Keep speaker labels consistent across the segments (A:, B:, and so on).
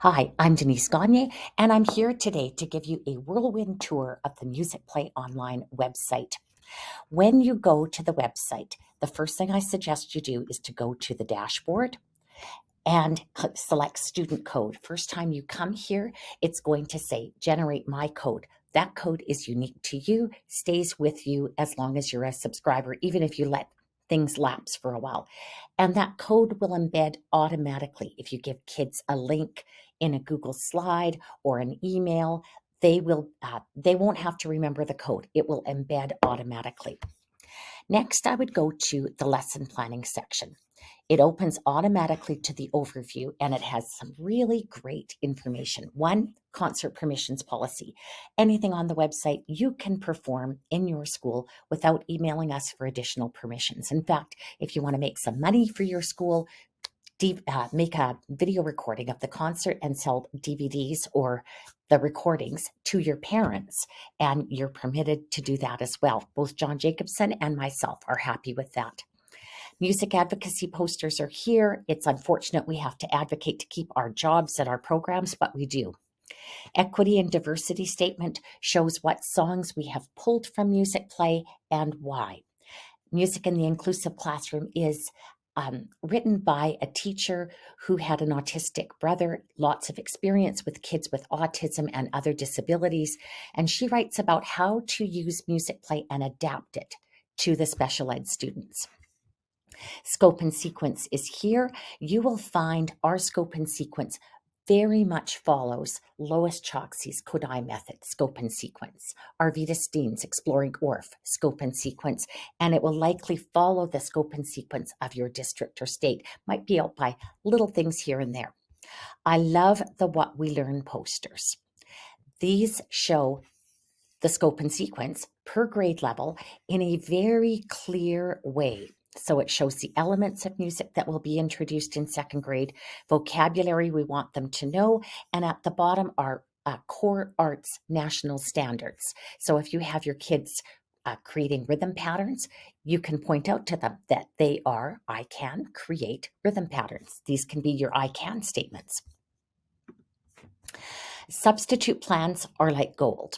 A: Hi, I'm Denise Gagne, and I'm here today to give you a whirlwind tour of the Musicplay Online website. When you go to the website, the first thing I suggest you do is to go to the dashboard and select student code. First time you come here, it's going to say generate my code. That code is unique to you, stays with you as long as you're a subscriber, even if you let things lapse for a while. And that code will embed automatically. If you give kids a link in a Google slide or an email, they won't have to remember the code. It will embed automatically. Next, I would go to the lesson planning section. It opens automatically to the overview and it has some really great information. One, concert permissions policy. Anything on the website you can perform in your school without emailing us for additional permissions. In fact, if you want to make some money for your school, make a video recording of the concert and sell DVDs or the recordings to your parents, and you're permitted to do that as well. Both John Jacobson and myself are happy with that. Music advocacy posters are here. It's unfortunate we have to advocate to keep our jobs and our programs, but we do. Equity and diversity statement shows what songs we have pulled from Musicplay and why. Music in the Inclusive Classroom is written by a teacher who had an autistic brother, lots of experience with kids with autism and other disabilities, and she writes about how to use Musicplay and adapt it to the special ed students. Scope and sequence is here. You will find our scope and sequence very much follows Lois Choksi's Kodai method, scope and sequence, Arvita Steen's Exploring ORF, scope and sequence, and it will likely follow the scope and sequence of your district or state. Might be out by little things here and there. I love the What We Learn posters. These show the scope and sequence per grade level in a very clear way. So it shows the elements of music that will be introduced in second grade, vocabulary we want them to know, and at the bottom are core arts national standards. So if you have your kids creating rhythm patterns, you can point out to them that I can create rhythm patterns. These can be your I can statements. Substitute plans are like gold.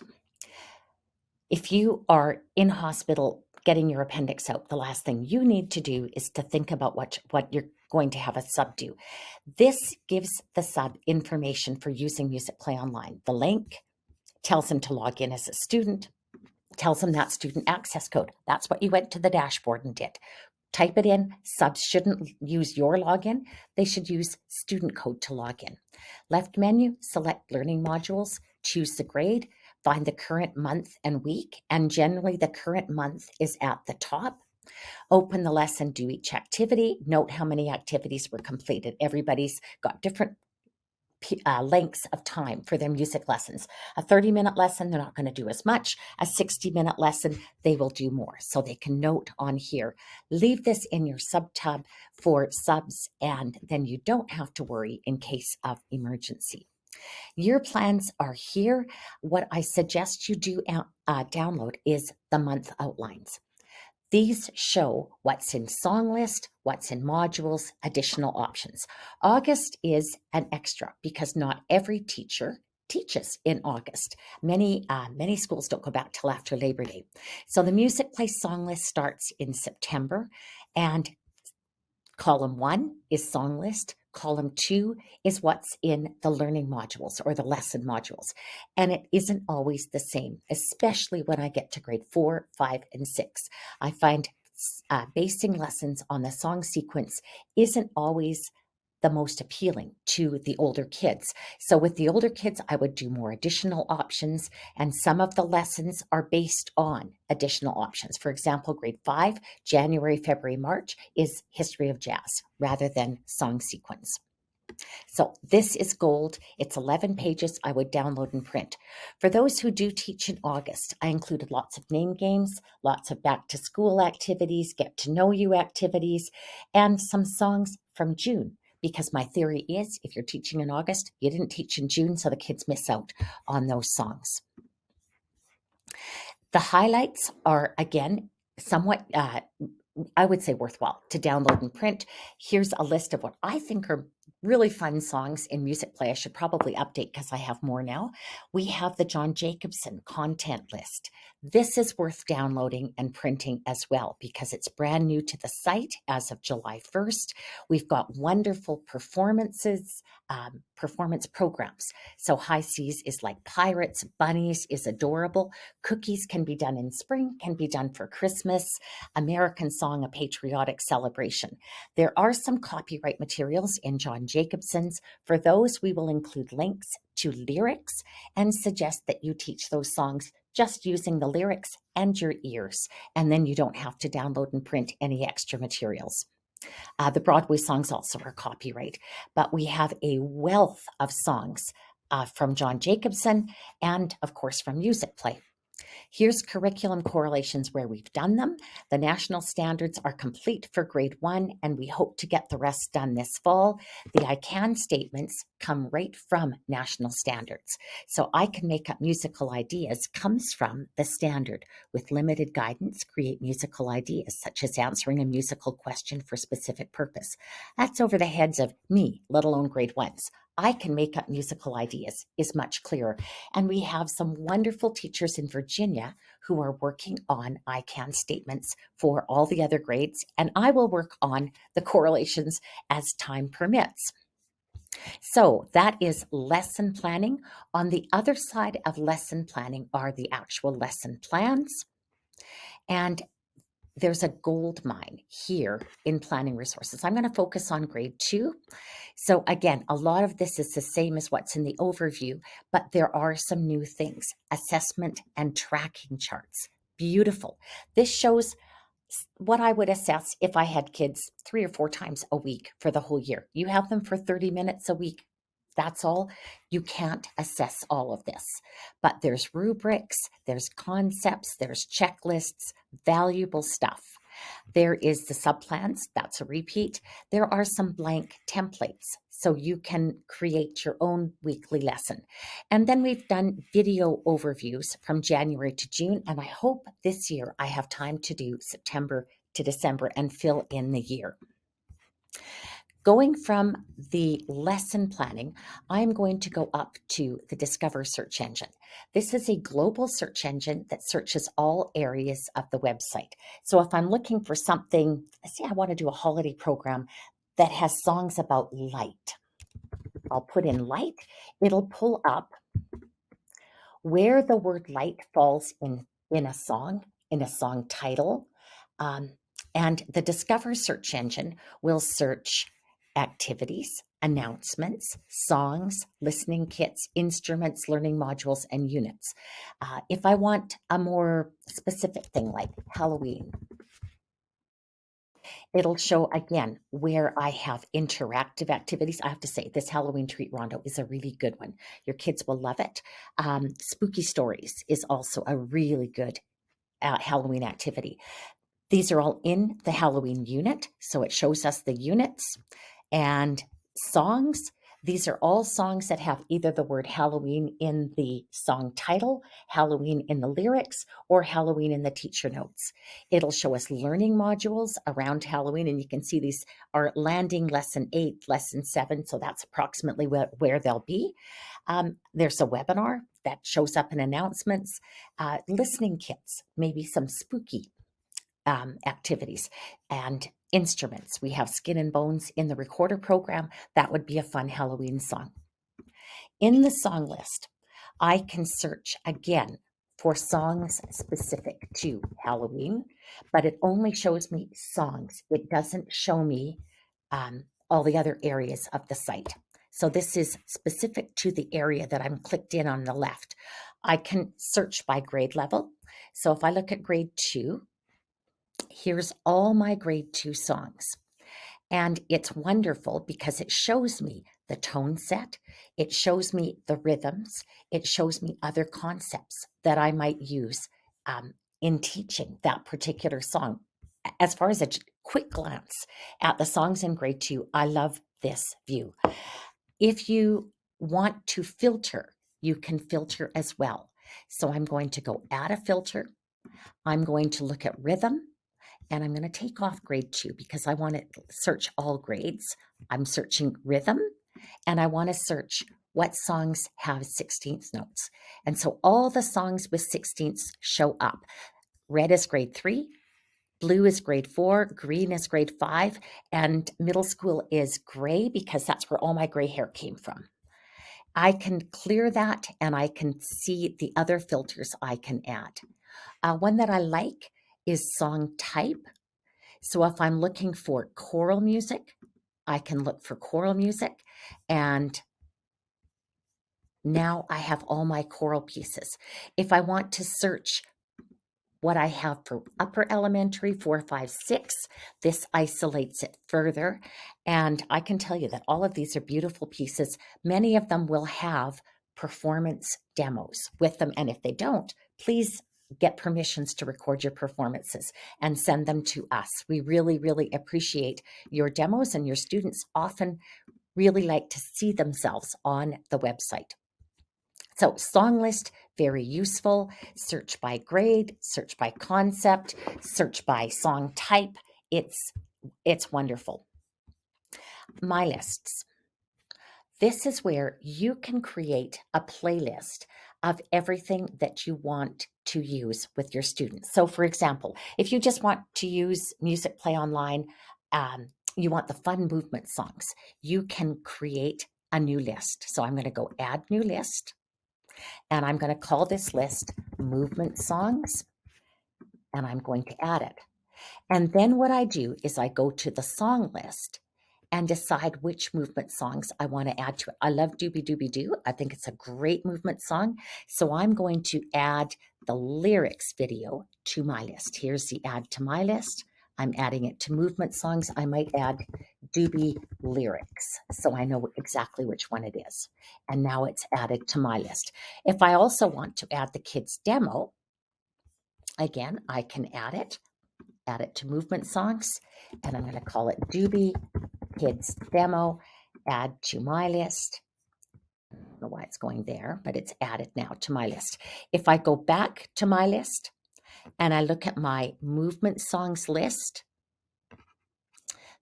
A: If you are in hospital getting your appendix out, the last thing you need to do is to think about what you're going to have a sub do. This gives the sub information for using Musicplay Online. The link tells them to log in as a student, tells them that student access code. That's what you went to the dashboard and did. Type it in. Subs shouldn't use your login. They should use student code to log in. Left menu, select learning modules, choose the grade, find the current month and week, and generally the current month is at the top. Open the lesson, do each activity, note how many activities were completed. Everybody's got different lengths of time for their music lessons. A 30-minute lesson, they're not going to do as much. A 60-minute lesson, they will do more. So they can note on here. Leave this in your sub-tab for subs, and then you don't have to worry in case of emergency. Year plans are here. What I suggest you do download is the month outlines. These show what's in song list, what's in modules, additional options. August is an extra because not every teacher teaches in August. Many schools don't go back till after Labor Day. So the Musicplay song list starts in September, and column 1 is song list. Column 2 is what's in the learning modules or the lesson modules. And it isn't always the same, especially when I get to grade 4, 5, and 6. I find basing lessons on the song sequence isn't always the most appealing to the older kids. So with the older kids, I would do more additional options, and some of the lessons are based on additional options. For example, grade 5, January, February, March is history of jazz rather than song sequence. So this is gold. It's 11 pages. I would download and print. For those who do teach in August, I included lots of name games, lots of back to school activities, get to know you activities, and some songs from June. Because my theory is if you're teaching in August, you didn't teach in June, so the kids miss out on those songs. The highlights are, again, somewhat, I would say worthwhile to download and print. Here's a list of what I think are really fun songs in Musicplay. I should probably update because I have more now. We have the John Jacobson content list. This is worth downloading and printing as well because it's brand new to the site as of July 1st. We've got wonderful performances, performance programs. So High Seas is like pirates, bunnies is adorable. Cookies can be done in spring, can be done for Christmas. American Song, a patriotic celebration. There are some copyright materials in John Jacobson's. For those, we will include links to lyrics and suggest that you teach those songs just using the lyrics and your ears, and then you don't have to download and print any extra materials. The Broadway songs also are copyright, but we have a wealth of songs from John Jacobson and, of course, from Musicplay. Here's curriculum correlations where we've done them. The national standards are complete for grade 1, and we hope to get the rest done this fall. The I can statements come right from national standards. So I Can Make Up Musical Ideas comes from the standard. With limited guidance, create musical ideas, such as answering a musical question for a specific purpose. That's over the heads of me, let alone grade 1s. I Can Make Up Musical Ideas is much clearer. And we have some wonderful teachers in Virginia who are working on I Can statements for all the other grades, and I will work on the correlations as time permits. So that is lesson planning. On the other side of lesson planning are the actual lesson plans. And there's a gold mine here in planning resources. I'm going to focus on grade 2. So again, a lot of this is the same as what's in the overview, but there are some new things. Assessment and tracking charts. Beautiful. This shows what I would assess if I had kids 3 or 4 times a week for the whole year. You have them for 30 minutes a week. That's all. You can't assess all of this. But there's rubrics, there's concepts, there's checklists, valuable stuff. There is the subplans, that's a repeat. There are some blank templates, so you can create your own weekly lesson. And then we've done video overviews from January to June, and I hope this year I have time to do September to December and fill in the year. Going from the lesson planning, I'm going to go up to the Discover search engine. This is a global search engine that searches all areas of the website. So if I'm looking for something, let's say I want to do a holiday program that has songs about light, I'll put in light. It'll pull up where the word light falls in a song title. And the Discover search engine will search activities, announcements, songs, listening kits, instruments, learning modules, and units. If I want a more specific thing like Halloween, it'll show again where I have interactive activities. I have to say, this Halloween treat rondo is a really good one. Your kids will love it. Spooky Stories is also a really good Halloween activity. These are all in the Halloween unit, so it shows us the units. And songs, these are all songs that have either the word Halloween in the song title, Halloween in the lyrics, or Halloween in the teacher notes. It'll show us learning modules around Halloween, and you can see these are landing lesson 8, lesson 7, so that's approximately where they'll be. There's a webinar that shows up in announcements, listening kits, maybe some spooky activities, and instruments. We have Skin and Bones in the recorder program. That would be a fun Halloween song. In the song list, I can search again for songs specific to Halloween, but it only shows me songs. It doesn't show me all the other areas of the site. So this is specific to the area that I'm clicked in on the left. I can search by grade level. So if I look at grade 2, here's all my grade 2 songs. And it's wonderful because it shows me the tone set, it shows me the rhythms, it shows me other concepts that I might use in teaching that particular song. As far as a quick glance at the songs in grade 2, I love this view. If you want to filter, you can filter as well. So I'm going to go add a filter. I'm going to look at rhythm. and I'm going to take off grade 2 because I want to search all grades. I'm searching rhythm, and I want to search what songs have 16th notes. And so all the songs with 16ths show up. Red is grade 3, blue is grade 4, green is grade 5, and middle school is gray because that's where all my gray hair came from. I can clear that, and I can see the other filters I can add. One that I like is song type. So if I'm looking for choral music, I can look for choral music, and now I have all my choral pieces. If I want to search what I have for upper elementary, 4, 5, 6, this isolates it further. And I can tell you that all of these are beautiful pieces. Many of them will have performance demos with them. And if they don't, please get permissions to record your performances and send them to us. We really, really appreciate your demos, and your students often really like to see themselves on the website. So song list, very useful. Search by grade, search by concept, search by song type. It's wonderful. My lists. This is where you can create a playlist of everything that you want to use with your students. So for example, if you just want to use Musicplay Online, you want the fun movement songs, you can create a new list. So I'm going to go add new list. And I'm going to call this list movement songs, and I'm going to add it. And then what I do is I go to the song list and decide which movement songs I want to add to it. I love Doobie Doobie Doo. I think it's a great movement song. So I'm going to add the lyrics video to my list. Here's the add to my list. I'm adding it to movement songs. I might add Doobie lyrics, so I know exactly which one it is. And now it's added to my list. If I also want to add the kids demo, again, I can add it to movement songs, and I'm going to call it Doobie Kids Demo, add to my list. I don't know why it's going there, but it's added now to my list. If I go back to my list and I look at my movement songs list,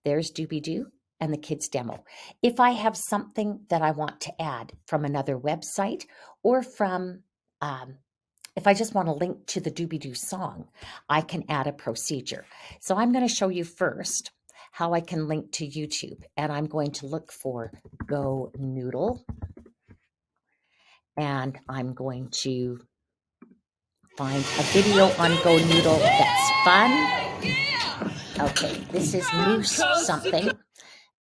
A: there's Doobie Doo and the kids demo. If I have something that I want to add from another website, or from if I just want to link to the Doobie Doo song, I can add a procedure. So I'm going to show you first how I can link to YouTube, and I'm going to look for Go Noodle, and I'm going to find a video on Go Noodle that's fun. Okay, this is Moose something,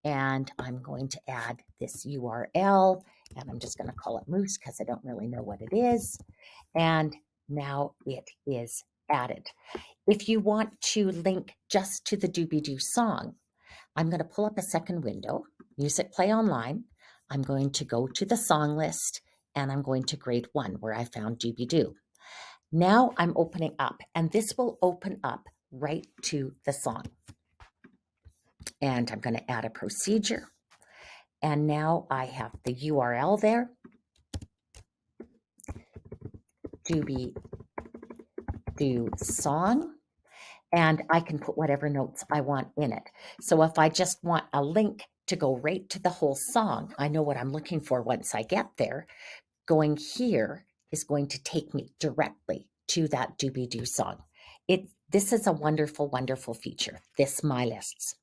A: and I'm going to add this URL, and I'm just going to call it Moose because I don't really know what it is. And now it is added. If you want to link just to the Doobie Doo song, I'm going to pull up a second window, Musicplay Online. I'm going to go to the song list, and I'm going to grade 1 where I found Doobie Doo. Now I'm opening up, and this will open up right to the song. And I'm going to add a procedure. And now I have the URL there, Doobie Doo song, and I can put whatever notes I want in it. So if I just want a link to go right to the whole song, I know what I'm looking for once I get there. Going here is going to take me directly to that Doobie Doo song. This is a wonderful, wonderful feature, this My Lists.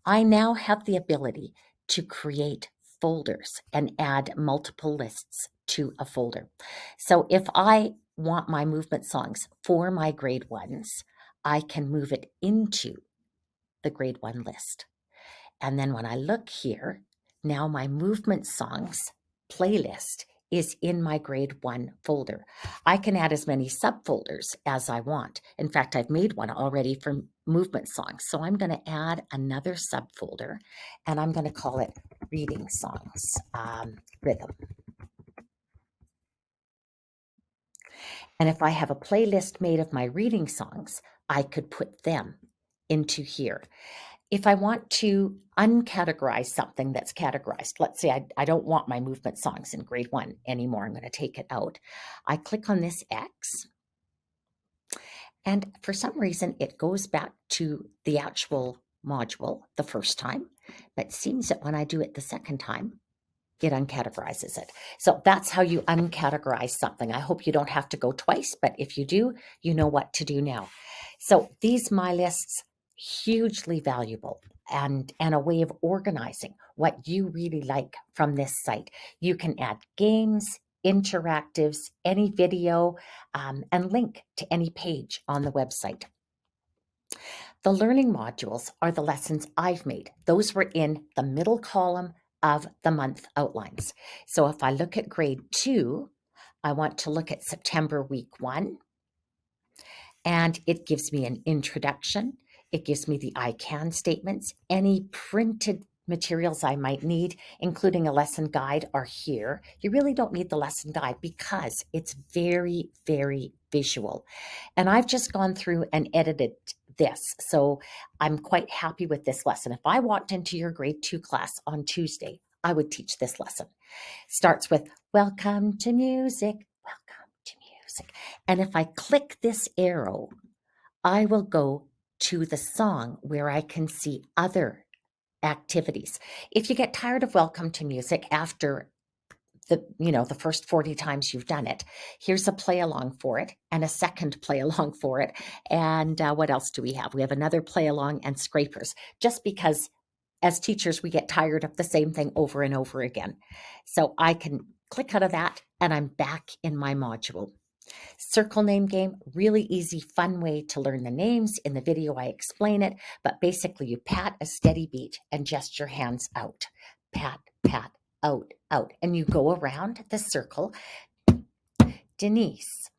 A: I now have the ability to create folders and add multiple lists to a folder. So if I want my movement songs for my grade 1s, I can move it into the grade 1 list. And then when I look here, now my movement songs playlist is in my grade 1 folder. I can add as many subfolders as I want. In fact, I've made one already for movement songs. So I'm going to add another subfolder, and I'm going to call it reading songs, rhythm. And if I have a playlist made of my reading songs, I could put them into here. If I want to uncategorize something that's categorized, let's say I don't want my movement songs in grade 1 anymore, I'm going to take it out. I click on this X, And for some reason, it goes back to the actual module the first time, but it seems that when I do it the second time, it uncategorizes it. So that's how you uncategorize something. I hope you don't have to go twice, but if you do, you know what to do now. So these My Lists, hugely valuable and a way of organizing what you really like from this site. You can add games, interactives, any video, and link to any page on the website. The learning modules are the lessons I've made. Those were in the middle column of the month outlines. So if I look at grade 2, I want to look at September week 1, and it gives me an introduction. It gives me the I can statements. Any printed materials I might need, including a lesson guide, are here. You really don't need the lesson guide because it's very, very visual. And I've just gone through and edited this. So I'm quite happy with this lesson. If I walked into your grade 2 class on Tuesday, I would teach this lesson. Starts with welcome to music, welcome to music. And if I click this arrow, I will go to the song where I can see other activities. If you get tired of welcome to music after the first 40 times you've done it, here's a play along for it and a second play along for it. And what else do we have? We have another play along and scrapers, just because as teachers, we get tired of the same thing over and over again. So I can click out of that and I'm back in my module. Circle name game, really easy, fun way to learn the names. In the video, I explain it, but basically you pat a steady beat and just your hands out. Pat, pat, out, out. And you go around the circle. Denise.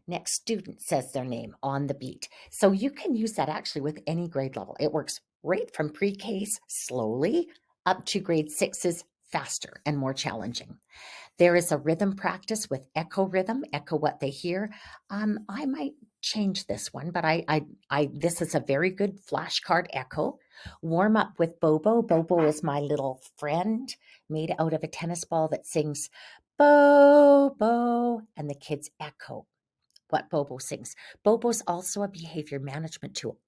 A: Next student says their name on the beat. So you can use that actually with any grade level. It works right from pre-Ks slowly up to grade 6s faster and more challenging. There is a rhythm practice with echo rhythm, echo what they hear. I might change this one, but this is a very good flashcard echo. Warm up with Bobo. Bobo is my little friend made out of a tennis ball that sings Bobo, and the kids echo what Bobo sings. Bobo's also a behavior management tool.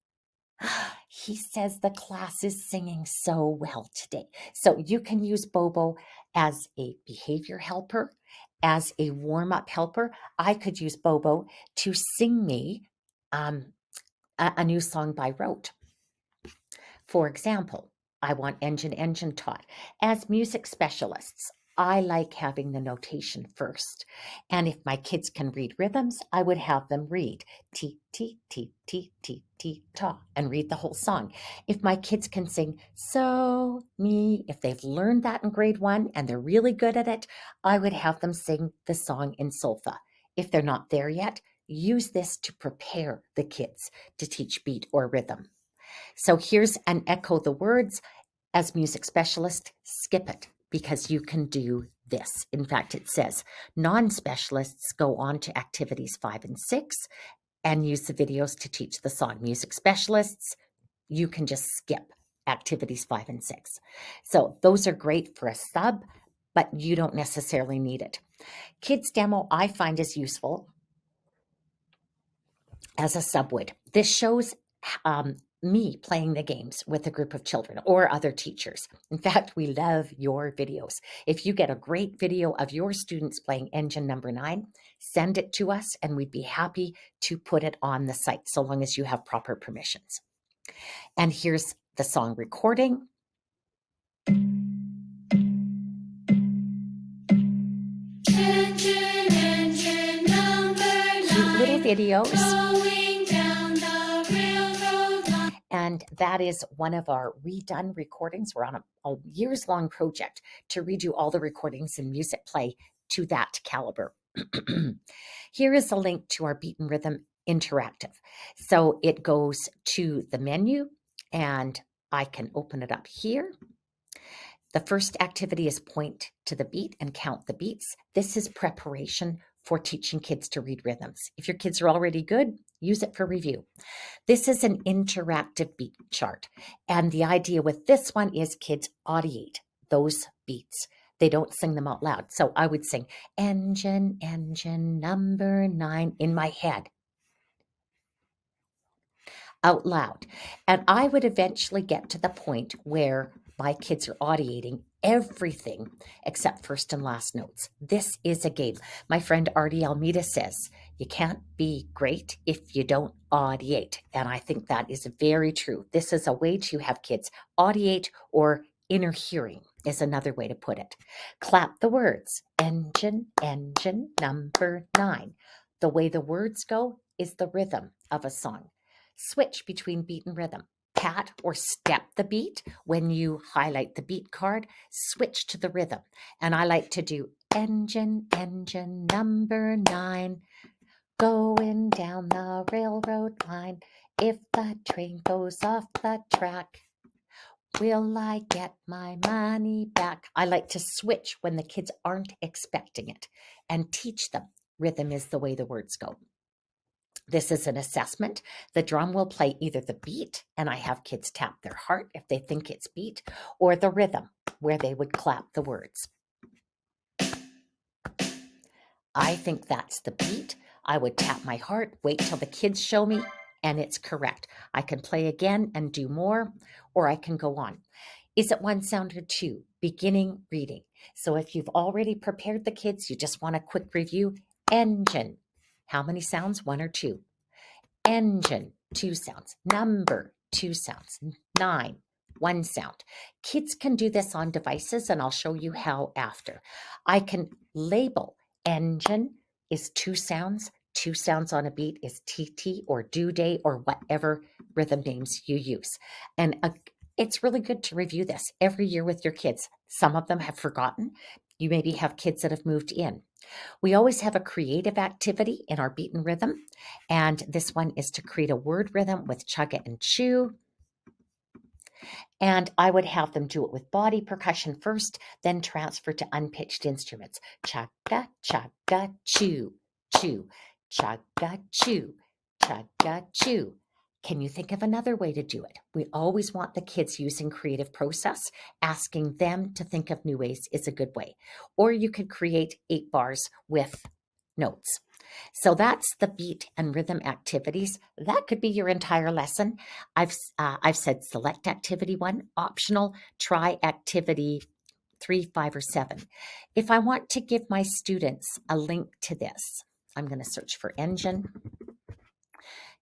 A: He says the class is singing so well today. So you can use Bobo as a behavior helper, as a warm-up helper. I could use Bobo to sing me a new song by rote. For example, I want engine taught. As music specialists, I like having the notation first. And if my kids can read rhythms, I would have them read T, T, T, T, T, T, ta, and read the whole song. If my kids can sing so, me, if they've learned that in grade 1 and they're really good at it, I would have them sing the song in Solfa. If they're not there yet, use this to prepare the kids to teach beat or rhythm. So here's an echo the words. As music specialist, skip it because you can do this. In fact, it says non-specialists go on to activities 5 and 6 and use the videos to teach the song. Music specialists, you can just skip activities 5 and 6. So those are great for a sub, but you don't necessarily need it. Kids demo I find is useful as a sub would. This shows me playing the games with a group of children or other teachers. In fact, we love your videos. If you get a great video of your students playing engine number 9, send it to us and we'd be happy to put it on the site so long as you have proper permissions. And here's the song recording. Engine number 9. Cute little videos. And that is one of our redone recordings. We're on a years-long project to redo all the recordings in Musicplay to that caliber. Here is a link to our Beat and Rhythm Interactive. So it goes to the menu, and I can open it up here. The first activity is point to the beat and count the beats. This is preparation for teaching kids to read rhythms. If your kids are already good, use it for review. This is an interactive beat chart. And the idea with this one is kids audiate those beats. They don't sing them out loud. So I would sing engine number 9 in my head. out loud. And I would eventually get to the point where my kids are audiating everything except first and last notes. This is a game. My friend Artie Almeida says, you can't be great if you don't audiate. And I think that is very true. This is a way to have kids audiate, or inner hearing is another way to put it. Clap the words. Engine, engine, number 9. The way the words go is the rhythm of a song. Switch between beat and rhythm. Pat or step the beat. When you highlight the beat card, switch to the rhythm. And I like to do engine, engine, number 9, going down the railroad line. If the train goes off the track, will I get my money back? I like to switch when the kids aren't expecting it and teach them rhythm is the way the words go. This is an assessment. The drum will play either the beat, and I have kids tap their heart if they think it's beat, or the rhythm, where they would clap the words. I think that's the beat. I would tap my heart, wait till the kids show me, and it's correct. I can play again and do more, or I can go on. Is it one sound or two? Beginning reading. So if you've already prepared the kids, you just want a quick review. Engine. How many sounds? 1 or 2? Engine, 2 sounds. Number, 2 sounds. 9, 1 sound. Kids can do this on devices, and I'll show you how after. I can label. Engine is 2 sounds. 2 sounds on a beat is TT or due day or whatever rhythm names you use. And it's really good to review this every year with your kids. Some of them have forgotten. You maybe have kids that have moved in. We always have a creative activity in our beat and rhythm, and this one is to create a word rhythm with chugga and chew. And I would have them do it with body percussion first, then transfer to unpitched instruments. Chugga, chugga, chew, chew, chugga, chew, chugga, chew. Can you think of another way to do it? We always want the kids using creative process. Asking them to think of new ways is a good way. Or you could create 8 bars with notes. So that's the beat and rhythm activities. That could be your entire lesson. I've said select activity 1, optional, try activity 3, 5, or 7. If I want to give my students a link to this, I'm going to search for engine.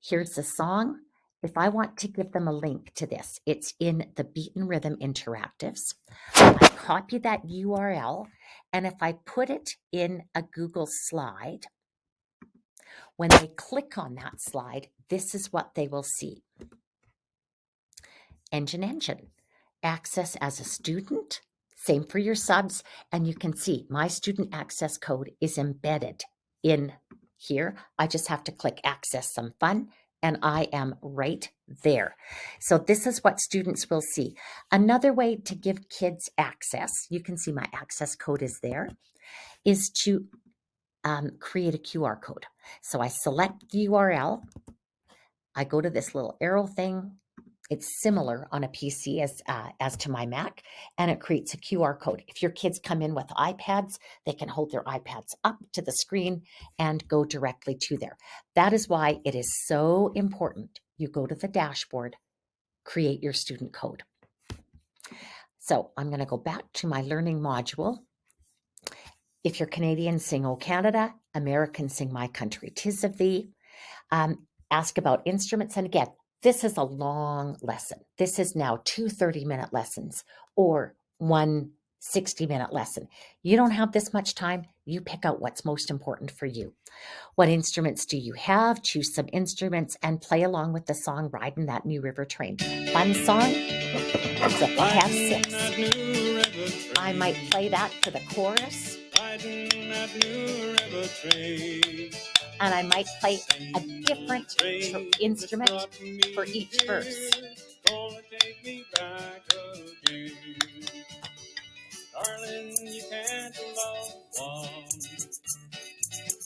A: Here's the song. If I want to give them a link to this, it's in the Beat and Rhythm Interactives. I copy that URL, and if I put it in a Google slide, when they click on that slide, this is what they will see. Engine. Access as a student. Same for your subs. And you can see my student access code is embedded in here. I just have to click access some fun, and I am right there. So this is what students will see. Another way to give kids access, you can see my access code is there, is to create a QR code. So I select the URL. I go to this little arrow thing. It's similar on a PC as to my Mac, and it creates a QR code. If your kids come in with iPads, they can hold their iPads up to the screen and go directly to there. That is why it is so important. You go to the dashboard, create your student code. So I'm going to go back to my learning module. If you're Canadian, sing O Canada. American, sing My Country 'Tis of Thee. Ask about instruments. And again, this is a long lesson. This is now 2 30-minute lessons or 1 60-minute lesson. You don't have this much time. You pick out what's most important for you. What instruments do you have? Choose some instruments and play along with the song Riding That New River Train. Fun song. So if I have 6, I might play that for the chorus. And I might play a different instrument for each verse. Darling, you can't love one.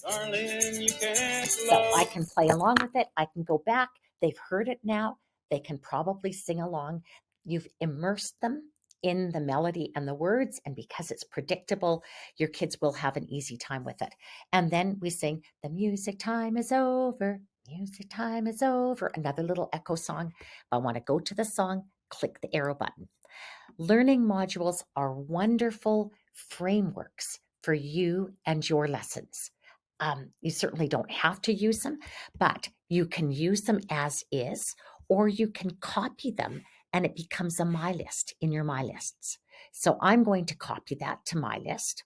A: Darling, you can't love. So I can play along with it. I can go back. They've heard it now. They can probably sing along. You've immersed them in the melody and the words, and because it's predictable, your kids will have an easy time with it. And then we sing, the music time is over. Music time is over. Another little echo song. If I want to go to the song, click the arrow button. Learning modules are wonderful frameworks for you and your lessons. You certainly don't have to use them, but you can use them as is, or you can copy them and it becomes a My List in your My Lists. So I'm going to copy that to My List.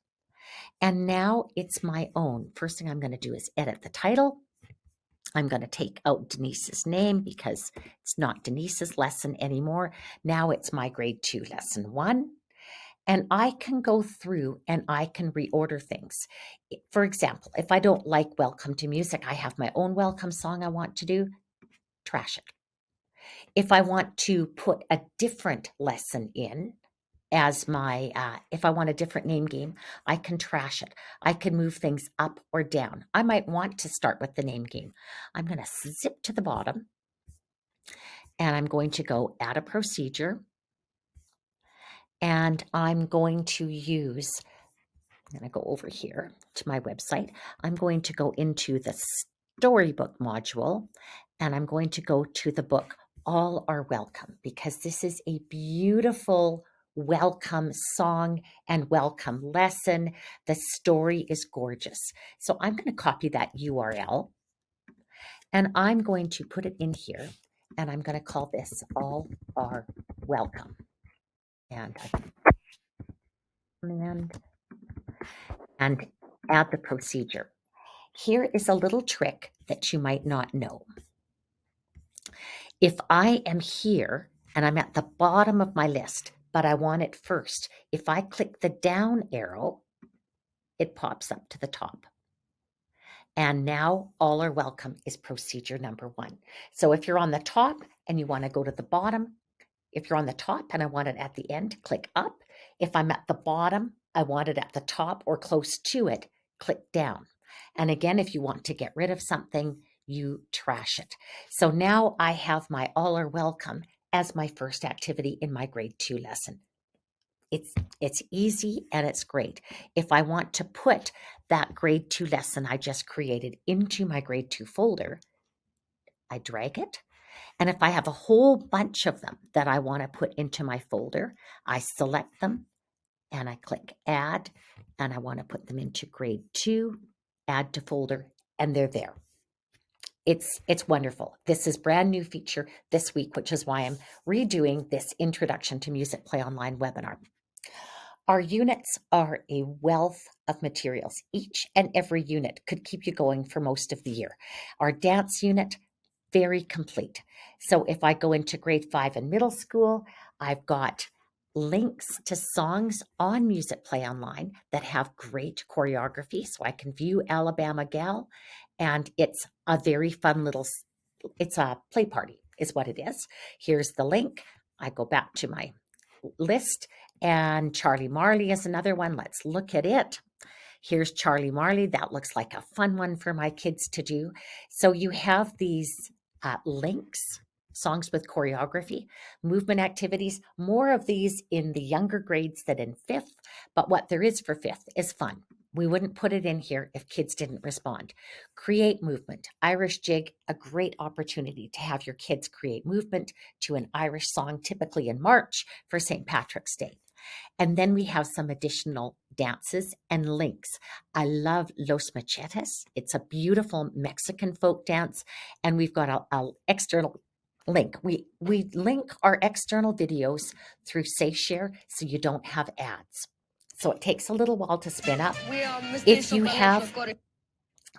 A: And now it's my own. First thing I'm going to do is edit the title. I'm going to take out Denise's name because it's not Denise's lesson anymore. Now it's my grade 2 lesson 1. And I can go through and I can reorder things. For example, if I don't like Welcome to Music, I have my own welcome song I want to do, trash it. If I want to put a different lesson in as my, if I want a different name game, I can trash it. I can move things up or down. I might want to start with the name game. I'm going to zip to the bottom and I'm going to go add a procedure. And I'm going to use, I'm going to go over here to my website. I'm going to go into the storybook module and I'm going to go to the book All Are Welcome, because this is a beautiful welcome song and welcome lesson. The story is gorgeous. So I'm going to copy that URL and I'm going to put it in here and I'm going to call this All Are Welcome. And add the procedure. Here is a little trick that you might not know. If I am here and I'm at the bottom of my list, but I want it first, if I click the down arrow, it pops up to the top. And now All Are Welcome is procedure number 1. So if you're on the top and you want to go to the bottom, if you're on the top and I want it at the end, click up. If I'm at the bottom, I want it at the top or close to it, click down. And again, if you want to get rid of something, you trash it. So now I have my All Are Welcome as my first activity in my grade 2 lesson. It's easy and it's great. If I want to put that grade 2 lesson I just created into my grade 2 folder, I drag it. And if I have a whole bunch of them that I want to put into my folder, I select them and I click add, and I want to put them into grade 2, add to folder, and they're there. It's wonderful. This is brand new feature this week, which is why I'm redoing this Introduction to Musicplay Online webinar. Our units are a wealth of materials. Each and every unit could keep you going for most of the year. Our dance unit, very complete. So if I go into grade 5 and middle school, I've got links to songs on Musicplay Online that have great choreography. So I can view Alabama Gal, and it's a very fun little, it's a play party is what it is. Here's the link. I go back to my list, and Charlie Marley is another one. Let's look at it. Here's Charlie Marley. That looks like a fun one for my kids to do. So you have these links, songs with choreography, movement activities, more of these in the younger grades than in 5th, but what there is for 5th is fun. We wouldn't put it in here if kids didn't respond. Create movement. Irish jig, a great opportunity to have your kids create movement to an Irish song, typically in March for St. Patrick's Day. And then we have some additional dances and links. I love Los Machetes. It's a beautiful Mexican folk dance. And we've got an external link. We link our external videos through SafeShare so you don't have ads. So it takes a little while to spin up. If you have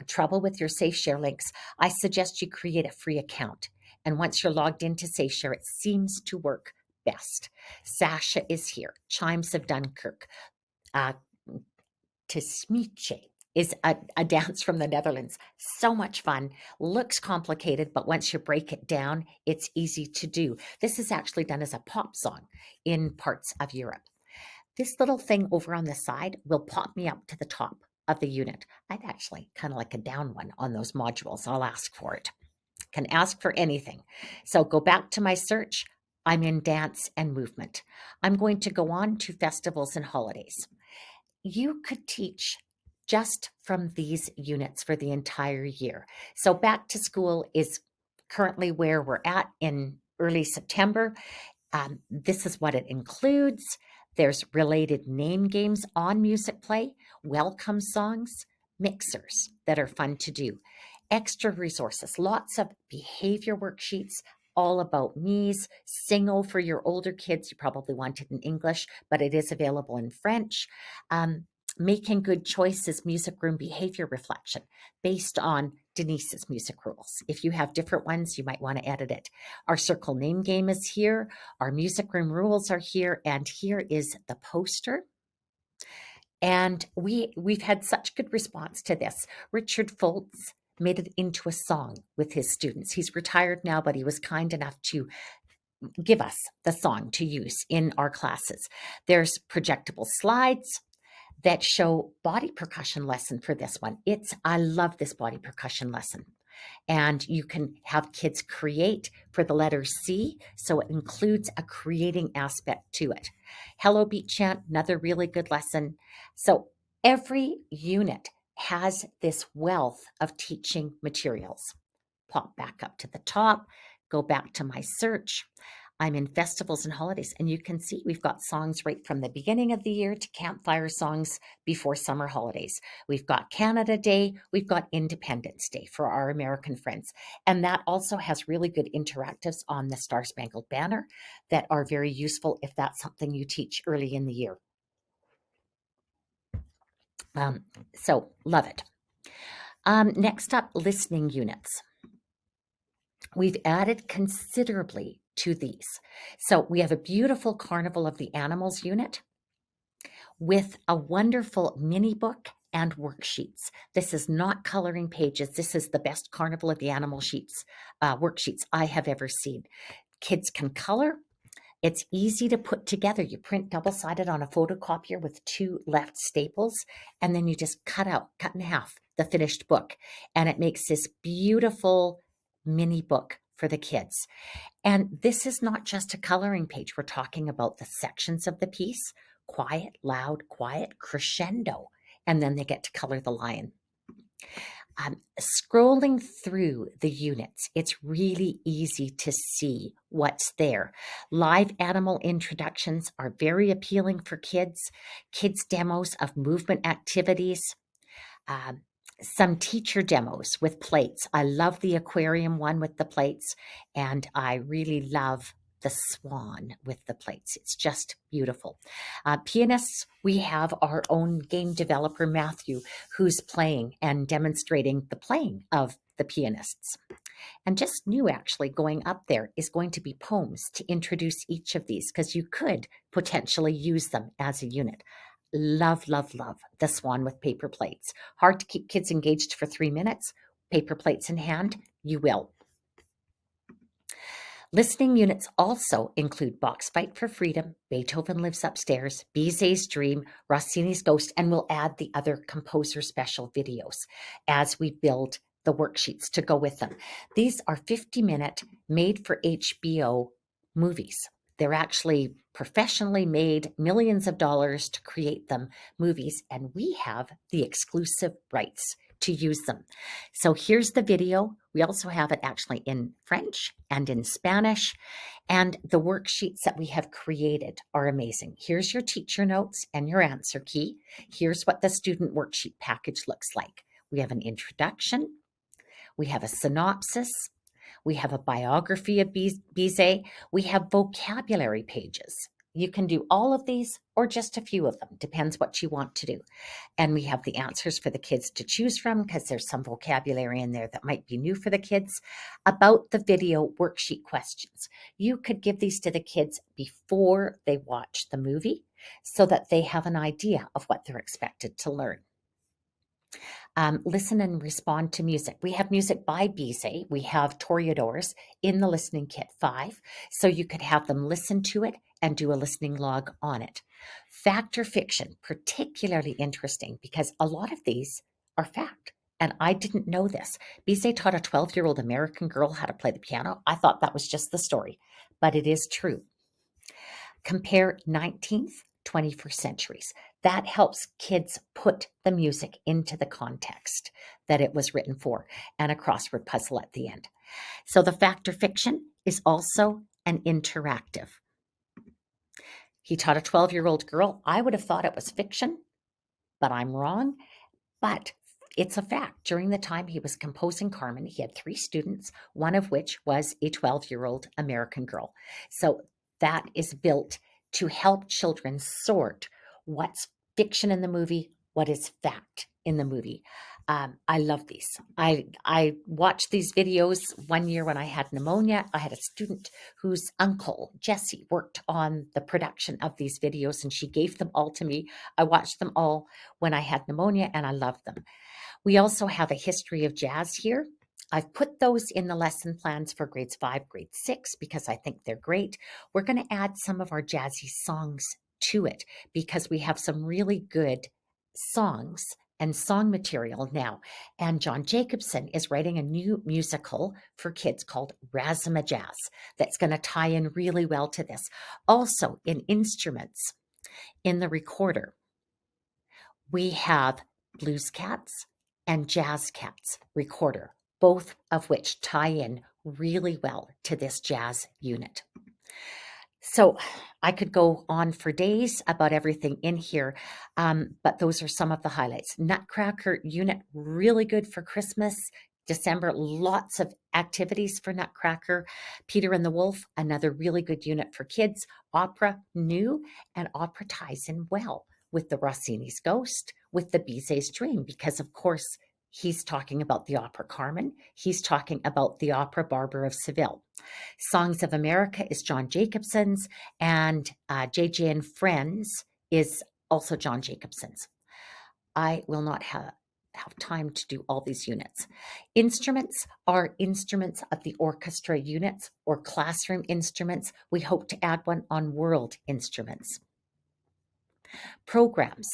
A: trouble with your SafeShare links, I suggest you create a free account. And once you're logged into SafeShare, it seems to work best. Sasha is here. Chimes of Dunkirk. Tismiche is a dance from the Netherlands. So much fun. Looks complicated, but once you break it down, it's easy to do. This is actually done as a pop song in parts of Europe. This little thing over on the side will pop me up to the top of the unit. I'd actually kind of like a down one on those modules. I'll ask for it. Can ask for anything. So go back to my search. I'm in dance and movement. I'm going to go on to festivals and holidays. You could teach just from these units for the entire year. So back to school is currently where we're at in early September. This is what it includes. There's related name games on Musicplay, welcome songs, mixers that are fun to do, extra resources, lots of behavior worksheets, all about me's, Singo for your older kids. You probably want it in English, but it is available in French. Making good choices, music room behavior reflection based on Denise's music rules. If you have different ones, you might want to edit it. Our circle name game is here. Our music room rules are here. And here is the poster. And we've had such good response to this. Richard Foltz made it into a song with his students. He's retired now, but he was kind enough to give us the song to use in our classes. There's projectable slides that show body percussion lesson for this one. I love this body percussion lesson. And you can have kids create for the letter C, so it includes a creating aspect to it. Hello Beat Chant, another really good lesson. So every unit has this wealth of teaching materials. Pop back up to the top, go back to my search. I'm in festivals and holidays, and you can see we've got songs right from the beginning of the year to campfire songs before summer holidays. We've got Canada Day, we've got Independence Day for our American friends. And that also has really good interactives on the Star Spangled Banner that are very useful if that's something you teach early in the year. So love it. Next up, listening units. We've added considerably to these. So we have a beautiful Carnival of the Animals unit with a wonderful mini book and worksheets. This is not coloring pages. This is the best Carnival of the Animal worksheets I have ever seen. Kids can color. It's easy to put together. You print double-sided on a photocopier with 2 left staples, and then you just cut in half the finished book. And it makes this beautiful mini book for the kids. And this is not just a coloring page. We're talking about the sections of the piece: quiet, loud, quiet, crescendo, and then they get to color the lion. Scrolling through the units, it's really easy to see what's there. Live animal introductions are very appealing for kids. Kids demos of movement activities. Some teacher demos with plates. I love the aquarium one with the plates, and I really love the swan with the plates. It's just beautiful. Pianists, we have our own game developer, Matthew, who's playing and demonstrating the playing of the pianists. And just new, actually, going up there is going to be poems to introduce each of these, because you could potentially use them as a unit. Love, love, love the swan with paper plates. Hard to keep kids engaged for 3 minutes. Paper plates in hand, you will. Listening units also include Box Fight for Freedom, Beethoven Lives Upstairs, Bizet's Dream, Rossini's Ghost, and we'll add the other composer special videos as we build the worksheets to go with them. These are 50-minute made for HBO movies. They're actually professionally made, millions of dollars to create them, movies, and we have the exclusive rights to use them. So here's the video. We also have it actually in French and in Spanish, and the worksheets that we have created are amazing. Here's your teacher notes and your answer key. Here's what the student worksheet package looks like. We have an introduction. We have a synopsis. We have a biography of Bizet. We have vocabulary pages. You can do all of these or just a few of them, depends what you want to do. And we have the answers for the kids to choose from, because there's some vocabulary in there that might be new for the kids. About the video worksheet questions, you could give these to the kids before they watch the movie so that they have an idea of what they're expected to learn. Listen and respond to music. We have music by Bizet. We have Toreadors in the listening kit 5, so you could have them listen to it and do a listening log on it. Fact or fiction, particularly interesting because a lot of these are fact. And I didn't know this. Bizet taught a 12-year-old American girl how to play the piano. I thought that was just the story, but it is true. Compare 19th, 21st centuries. That helps kids put the music into the context that it was written for, and a crossword puzzle at the end. So the fact or fiction is also an interactive. He taught a 12-year-old girl. I would have thought it was fiction, but I'm wrong. But it's a fact. During the time he was composing Carmen, he had 3 students, one of which was a 12-year-old American girl. So that is built to help children sort what's fiction in the movie, what is fact in the movie. I love these. I watched these videos one year when I had pneumonia. I had a student whose uncle, Jesse, worked on the production of these videos, and she gave them all to me. I watched them all when I had pneumonia, and I loved them. We also have a history of jazz here. I've put those in the lesson plans for grades 5, grade 6, because I think they're great. We're going to add some of our jazzy songs to it because we have some really good songs and song material now. And John Jacobson is writing a new musical for kids called Razzmatazz that's going to tie in really well to this. Also, in instruments, in the recorder, we have Blues Cats and Jazz Cats recorder, both of which tie in really well to this jazz unit. So I could go on for days about everything in here, but those are some of the highlights. Nutcracker unit, really good for Christmas. December, lots of activities for Nutcracker. Peter and the Wolf, another really good unit for kids. Opera, new, and opera ties in well with the Rossini's Ghost, with the Bizet's Dream, because of course he's talking about the opera Carmen. He's talking about the opera Barber of Seville. Songs of America is John Jacobson's, and JJ and Friends is also John Jacobson's. I will not have time to do all these units. Instruments are instruments of the orchestra units or classroom instruments. We hope to add one on world instruments. Programs.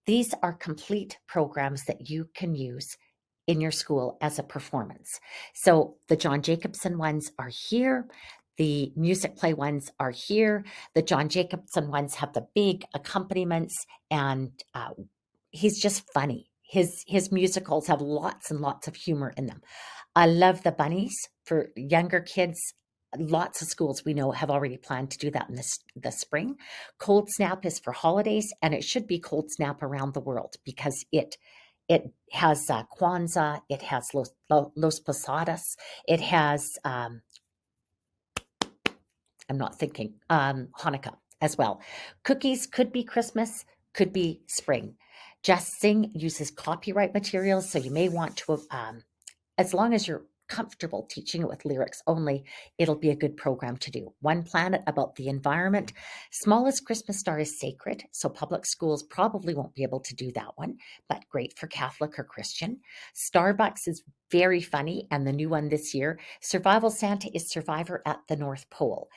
A: These are complete programs that you can use in your school as a performance. So the John Jacobson ones are here. The Musicplay ones are here. The John Jacobson ones have the big accompaniments, and he's just funny. His musicals have lots and lots of humor in them. I love the bunnies for younger kids. Lots of schools we know have already planned to do that in the spring. Cold Snap is for holidays, and it should be Cold Snap around the world because it has Kwanzaa, it has Los Posadas, it has, I'm not thinking, Hanukkah as well. Cookies could be Christmas, could be spring. Just Sing uses copyright materials, so you may want to, as long as you're comfortable teaching it with lyrics only, it'll be a good program to do. One Planet about the environment. Smallest Christmas Star is sacred, so public schools probably won't be able to do that one, but great for Catholic or Christian. Starbucks is very funny, and the new one this year, Survival Santa is Survivor at the North Pole.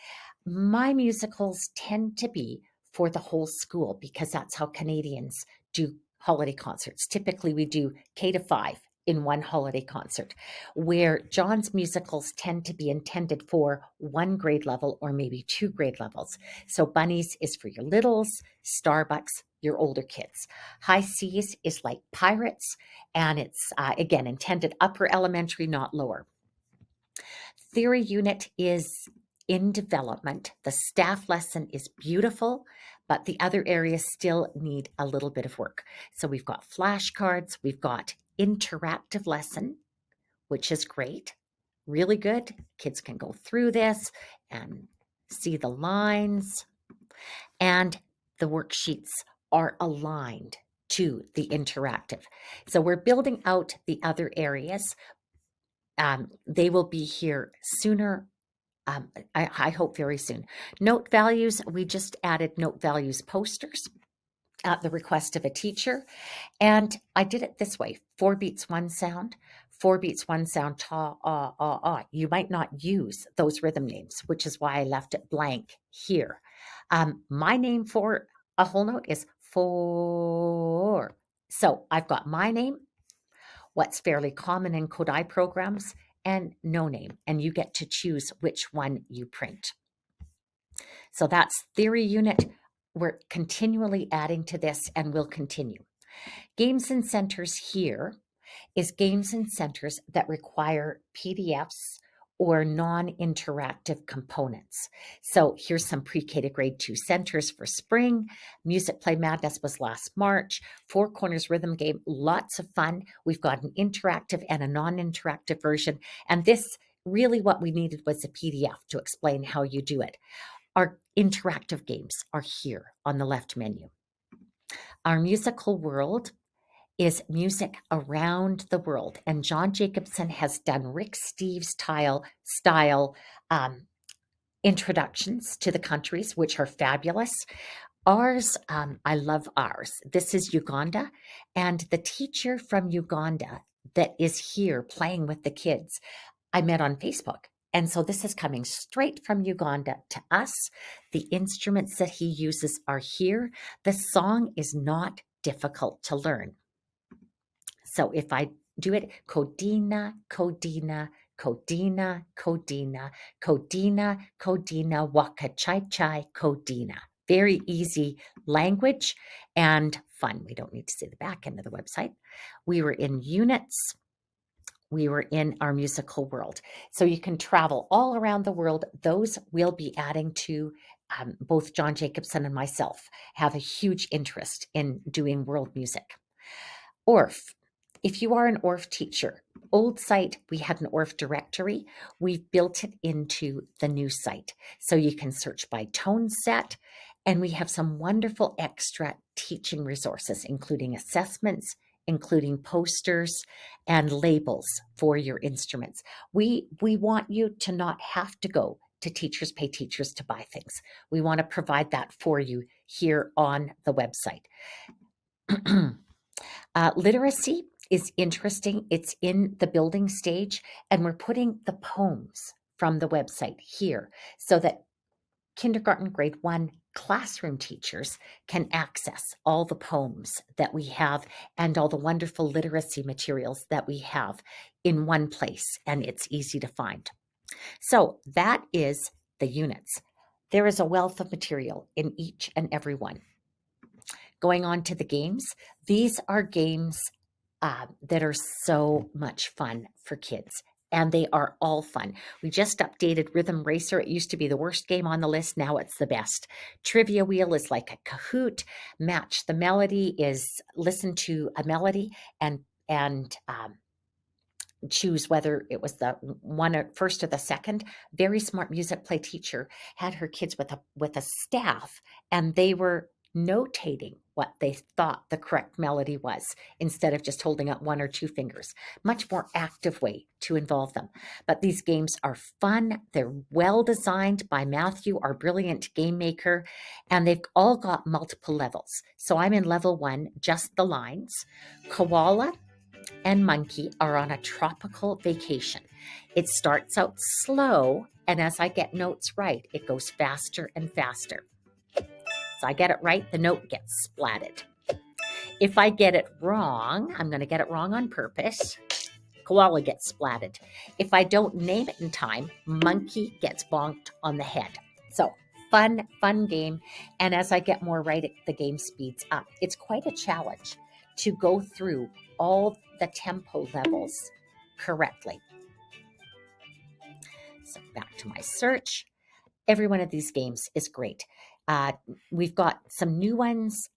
A: My musicals tend to be for the whole school because that's how Canadians do holiday concerts. Typically, we do K to 5 in one holiday concert, where John's musicals tend to be intended for 1 grade level or maybe 2 grade levels. So Bunnies is for your littles, Starbucks, your older kids. High Seas is like Pirates, and it's, again, intended upper elementary, not lower. Theory unit is in development. The staff lesson is beautiful, but the other areas still need a little bit of work. So we've got flashcards, we've got interactive lesson, which is great, really good. Kids can go through this and see the lines, and the worksheets are aligned to the interactive. So we're building out the other areas. They will be here sooner. I hope very soon. Note values, we just added note values posters at the request of a teacher. And I did it this way: 4 beats, 1 sound, 4 beats, 1 sound, ta, ah, ah, ah. You might not use those rhythm names, which is why I left it blank here. My name for a whole note is 4. So I've got my name, what's fairly common in Kodai programs, and no name, and you get to choose which one you print. So that's theory unit. we're continually adding to this and will continue. Games and centers here is games and centers that require PDFs or non-interactive components. So here's some pre-K to grade 2 centers for spring. Music Play Madness was last March. Four Corners Rhythm Game, lots of fun. We've got an interactive and a non-interactive version. And this, really what we needed was a PDF to explain how you do it. Our interactive games are here on the left menu. Our musical world is music around the world. And John Jacobson has done Rick Steves style introductions to the countries, which are fabulous. Ours, I love ours. This is Uganda, and the teacher from Uganda that is here playing with the kids, I met on Facebook. And so this is coming straight from Uganda to us. The instruments that he uses are here. The song is not difficult to learn. So if I do it, Codina, Codina, Codina, Codina, Codina, Codina, Waka Chai Chai, Codina. Very easy language and fun. We don't need to say the back end of the website. We were in units. We were in our musical world. So you can travel all around the world. Those we'll be adding to. Both John Jacobson and myself have a huge interest in doing world music. ORF. If you are an ORF teacher, old site, we had an ORF directory. We've built it into the new site. So you can search by tone set, and we have some wonderful extra teaching resources, including assessments, including posters and labels for your instruments. We want you to not have to go to Teachers Pay Teachers to buy things. We want to provide that for you here on the website. Literacy is interesting. It's in the building stage, and we're putting the poems from the website here so that kindergarten grade 1 classroom teachers can access all the poems that we have and all the wonderful literacy materials that we have in one place, and it's easy to find. So that is the units. There is a wealth of material in each and every one. Going on to the games, these are games that are so much fun for kids, and they are all fun. We just updated Rhythm Racer. It used to be the worst game on the list. Now it's the best. Trivia Wheel is like a Kahoot. Match the Melody is listen to a melody and choose whether it was the one or first or the second. Very smart music play teacher had her kids with a staff, and they were notating what they thought the correct melody was instead of just holding up one or two fingers. Much more active way to involve them. But these games are fun. They're well designed by Matthew, our brilliant game maker, and they've all got multiple levels. So I'm in level 1, just the lines. Koala and Monkey are on a tropical vacation. It starts out slow, and as I get notes right, it goes faster and faster. So I get it right, the note gets splatted. If I get it wrong, I'm going to get it wrong on purpose. Koala gets splatted. If I don't name it in time, Monkey gets bonked on the head. So fun game. And as I get more right, the game speeds up. It's quite a challenge to go through all the tempo levels correctly. So back to my search. Every one of these games is great. We've got some new ones,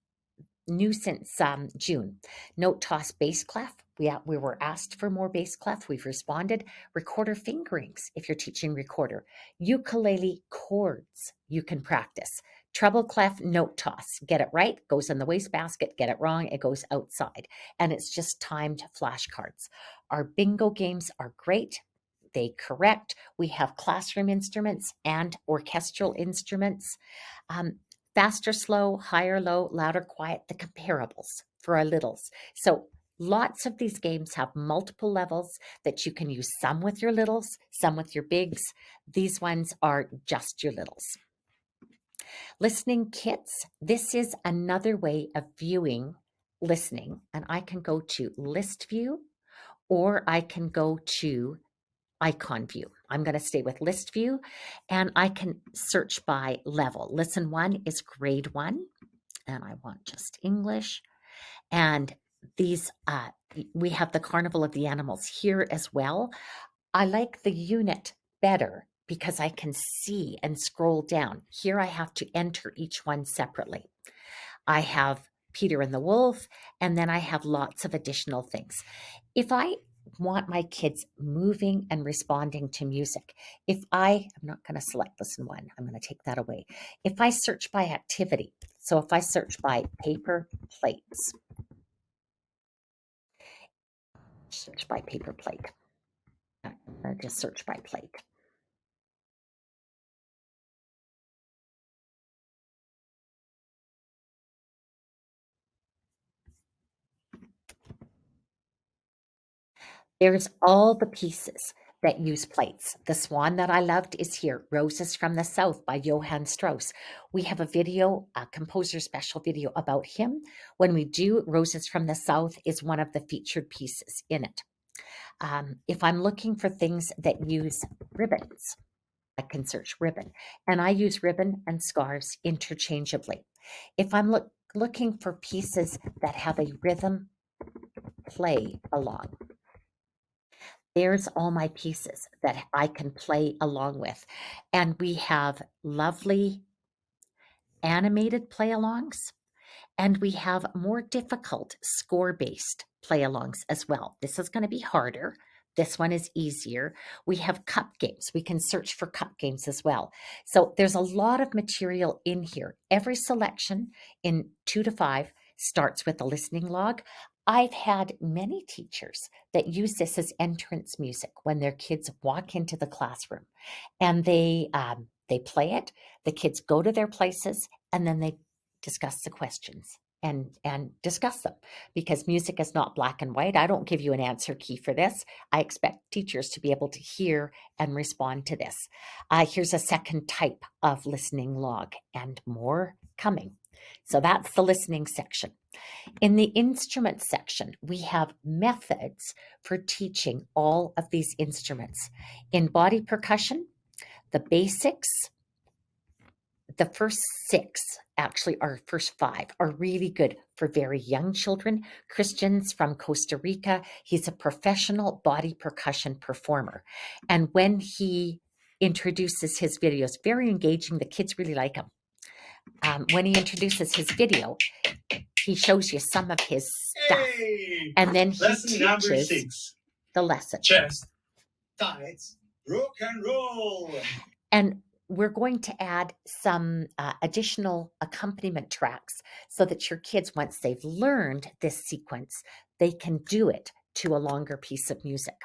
A: new since June. Note toss bass clef. We were asked for more bass clef. We've responded. Recorder fingerings, if you're teaching recorder. Ukulele chords, you can practice. Treble clef, note toss. Get it right, goes in the wastebasket. Get it wrong, it goes outside. And it's just timed flashcards. Our bingo games are great. They correct. We have classroom instruments and orchestral instruments. Faster, slow, higher, low, louder, quiet, the comparables for our littles. So lots of these games have multiple levels that you can use, some with your littles, some with your bigs. These ones are just your littles. Listening kits. This is another way of viewing listening, and I can go to list view, or I can go to icon view. I'm going to stay with list view, and I can search by level. Lesson 1 is grade 1, and I want just English. And these, we have the Carnival of the Animals here as well. I like the unit better because I can see and scroll down. Here I have to enter each one separately. I have Peter and the Wolf, and then I have lots of additional things. If I want my kids moving and responding to music, I'm not going to select lesson 1, I'm going to take that away. If I search by activity, so if I search by paper plates, search by paper plate, just search by plate. There's all the pieces that use plates. The swan that I loved is here, Roses from the South by Johann Strauss. We have a video, a composer special video about him. When we do, Roses from the South is one of the featured pieces in it. If I'm looking for things that use ribbons, I can search ribbon, and I use ribbon and scarves interchangeably. If I'm looking for pieces that have a rhythm play along, there's all my pieces that I can play along with. And we have lovely animated play-alongs, and we have more difficult score-based play-alongs as well. This is going to be harder. This one is easier. We have cup games. We can search for cup games as well. So there's a lot of material in here. Every selection in 2 to 5 starts with a listening log. I've had many teachers that use this as entrance music when their kids walk into the classroom, and they play it. The kids go to their places, and then they discuss the questions and discuss them, because music is not black and white. I don't give you an answer key for this. I expect teachers to be able to hear and respond to this. Here's a second type of listening log, and more coming. So that's the listening section. In the instrument section, we have methods for teaching all of these instruments. In body percussion, the basics, the first 6, actually, our first 5 are really good for very young children. Christian's from Costa Rica. He's a professional body percussion performer. And when he introduces his videos, very engaging, the kids really like him. When he introduces his video, he shows you some of his stuff. Hey, and then he teaches the lesson. Chest, tights, rock and roll. And we're going to add some additional accompaniment tracks so that your kids, once they've learned this sequence, they can do it to a longer piece of music.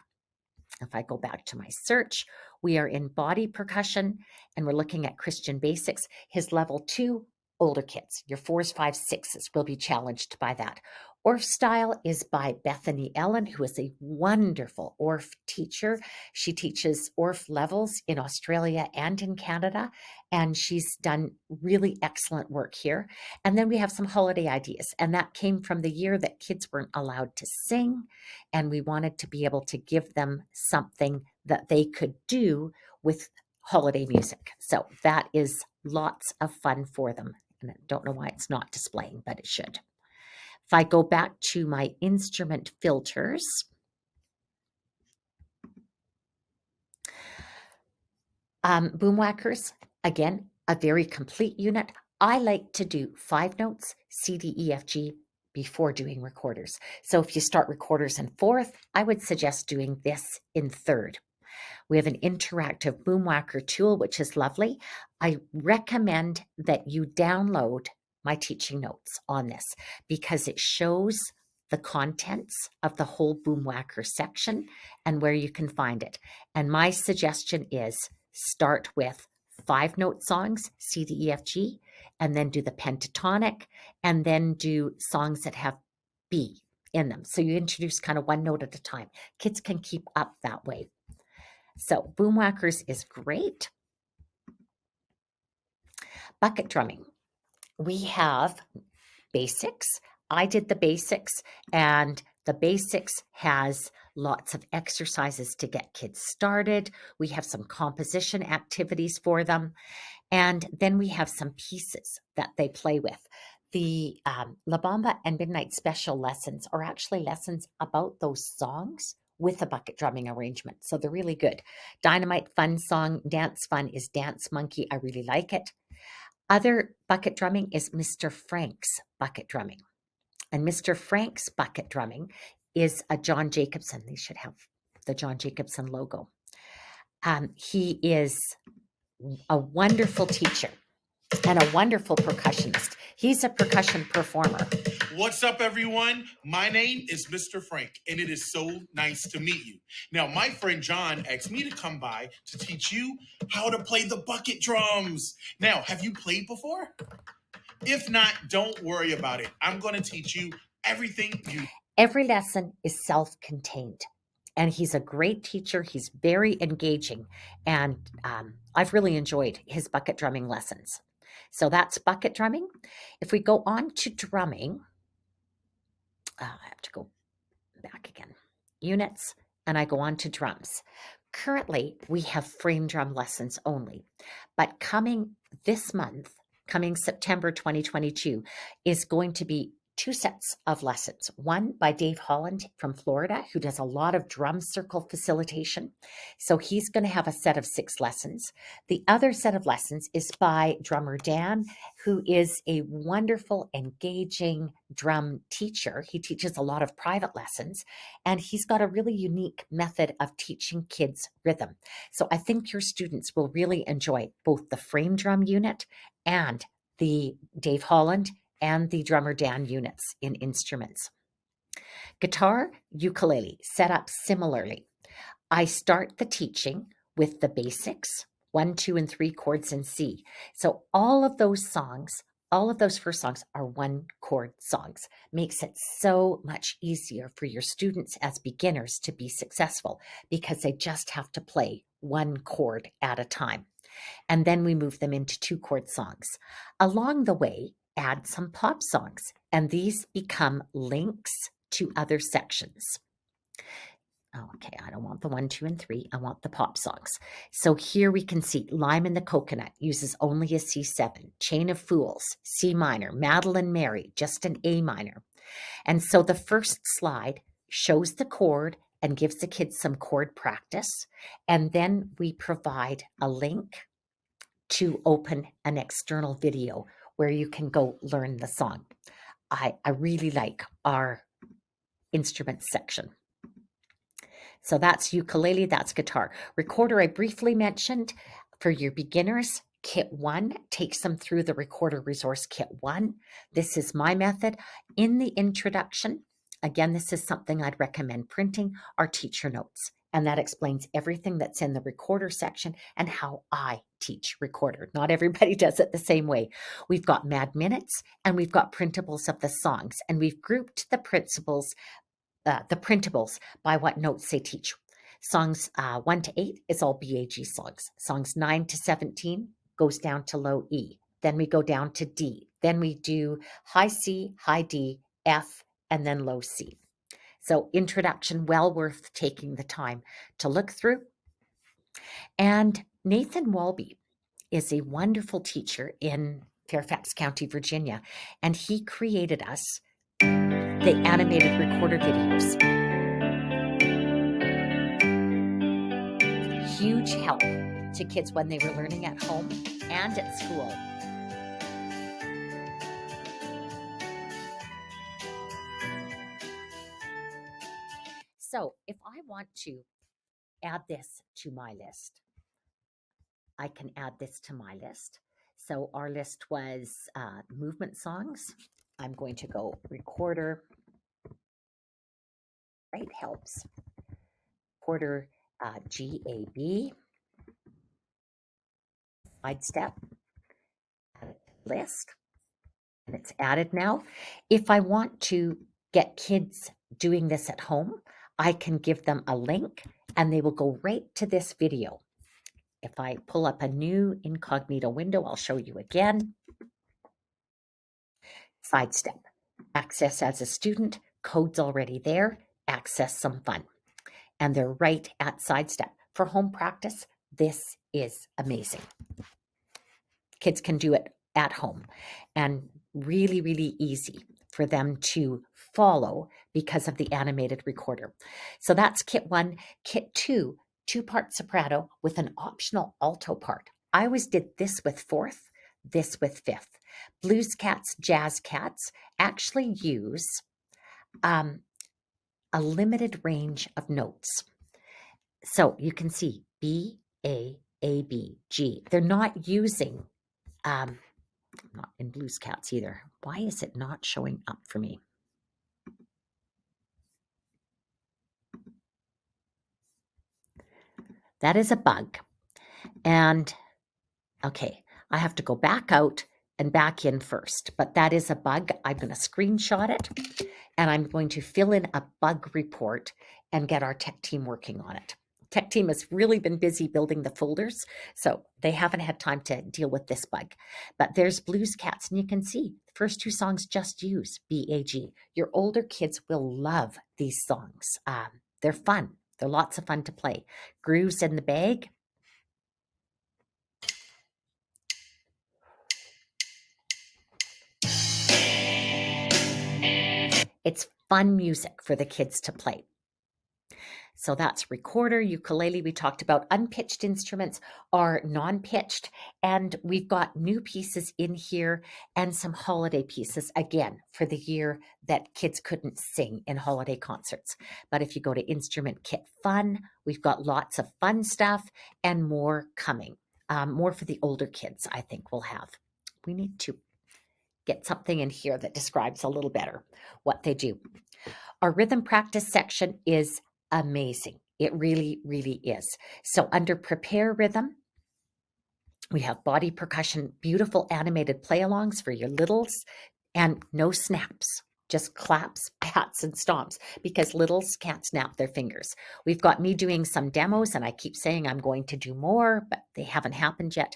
A: If I go back to my search, we are in body percussion, and we're looking at Christian basics. His level 2, older kids, your 4s, 5s, 6s will be challenged by that. Orff style is by Bethany Ellen, who is a wonderful Orff teacher. She teaches Orff levels in Australia and in Canada, and she's done really excellent work here. And then we have some holiday ideas, and that came from the year that kids weren't allowed to sing, and we wanted to be able to give them something that they could do with holiday music. So that is lots of fun for them. And I don't know why it's not displaying, but it should. If I go back to my instrument filters, boomwhackers, again, a very complete unit. I like to do 5 notes, C, D, E, F, G, before doing recorders. So if you start recorders in 4th, I would suggest doing this in 3rd. We have an interactive boomwhacker tool, which is lovely. I recommend that you download my teaching notes on this, because it shows the contents of the whole boomwhacker section and where you can find it. And my suggestion is start with 5 note songs, C, D, E, F, G, and then do the pentatonic, and then do songs that have B in them. So you introduce kind of 1 note at a time. Kids can keep up that way. So boomwhackers is great. Bucket drumming. We have basics. I did the basics, and The basics has lots of exercises to get kids started. We have some composition activities for them. And then we have some pieces that they play with. The La Bamba and Midnight Special lessons are actually lessons about those songs with a bucket drumming arrangement. So they're really good. Dynamite Fun Song, Dance Fun is Dance Monkey. I really like it. Other bucket drumming is Mr. Frank's bucket drumming. And Mr. Frank's bucket drumming is a John Jacobson. They should have the John Jacobson logo. He is a wonderful teacher and a wonderful percussionist. He's a percussion performer.
B: What's up, everyone? My name is Mr. Frank, and it is so nice to meet you. Now, my friend John asked me to come by to teach you how to play the bucket drums. Now, have you played before? If not, don't worry about it. I'm going to teach you everything you...
A: Every lesson is self-contained. And he's a great teacher. He's very engaging. And I've really enjoyed his bucket drumming lessons. So that's bucket drumming. If we go on to drumming, I have to go back again. Units, and I go on to drums. Currently, we have frame drum lessons only. But coming this month, coming September 2022, is going to be 2 sets of lessons. One by Dave Holland from Florida, who does a lot of drum circle facilitation. So he's going to have a set of 6 lessons. The other set of lessons is by drummer Dan, who is a wonderful, engaging drum teacher. He teaches a lot of private lessons, and he's got a really unique method of teaching kids rhythm. So I think your students will really enjoy both the frame drum unit and the Dave Holland and the drummer Dan units in instruments. Guitar, ukulele, set up similarly. I start the teaching with the basics, 1, 2, and 3 chords in C. So all of those songs, all of those first songs are 1 chord songs. Makes it so much easier for your students as beginners to be successful because they just have to play 1 chord at a time. And then we move them into 2 chord songs. Along the way, add some pop songs, and these become links to other sections. Okay, I don't want the 1, 2, and 3. I want the pop songs. So here we can see Lime in the Coconut uses only a C7, Chain of Fools, C minor, Madeline Mary, just an A minor. And so the first slide shows the chord and gives the kids some chord practice. And then we provide a link to open an external video where you can go learn the song. I really like our instruments section. So that's ukulele, that's guitar. Recorder I briefly mentioned for your beginners. Kit 1 takes them through the Recorder Resource Kit 1. This is my method. In the introduction, again, this is something I'd recommend printing, are teacher notes. And that explains everything that's in the recorder section and how I teach recorder. Not everybody does it the same way. We've got mad minutes and we've got printables of the songs. And we've grouped the printables by what notes they teach. Songs 1 to 8 is all BAG songs. Songs 9 to 17 goes down to low E. Then we go down to D. Then we do high C, high D, F, and then low C. So introduction, well worth taking the time to look through. And Nathan Walby is a wonderful teacher in Fairfax County, Virginia, and he created us the animated recorder videos. Huge help to kids when they were learning at home and at school. So if I want to add this to my list, I can add this to my list. So our list was movement songs. I'm going to go recorder, right, helps. Recorder GAB, sidestep, list, and it's added now. If I want to get kids doing this at home, I can give them a link and they will go right to this video. If I pull up a new incognito window, I'll show you again. Sidestep, access as a student, Code's already there. Access some fun. And they're right at Sidestep. For home practice, this is amazing. Kids can do it at home and really, really easy for them to follow because of the animated recorder. So that's kit 1. Kit 2, 2-part soprano with an optional alto part. I always did this with 4th, this with 5th. Blues cats, jazz cats actually use a limited range of notes. So you can see B, A, B, G. They're not using not in Blues Cats either. Why is it not showing up for me? That is a bug. And okay, I have to go back out and back in first, but that is a bug. I'm going to screenshot it and I'm going to fill in a bug report and get our tech team working on it. Tech team has really been busy building the folders, so they haven't had time to deal with this bug. But there's Blues Cats, and you can see the first 2 songs just use B-A-G. Your older kids will love these songs. They're fun. They're lots of fun to play. Grooves in the Bag. It's fun music for the kids to play. So that's recorder, ukulele. We talked about unpitched instruments are non-pitched, and we've got new pieces in here and some holiday pieces, again, for the year that kids couldn't sing in holiday concerts. But if you go to Instrument Kit Fun, we've got lots of fun stuff and more coming. More for the older kids, I think we'll have. We need to get something in here that describes a little better what they do. Our rhythm practice section is amazing. It really, really is. So under Prepare Rhythm, we have body percussion, beautiful animated play-alongs for your littles, and no snaps, just claps, pats, and stomps, because littles can't snap their fingers. We've got me doing some demos, and I keep saying I'm going to do more, but they haven't happened yet.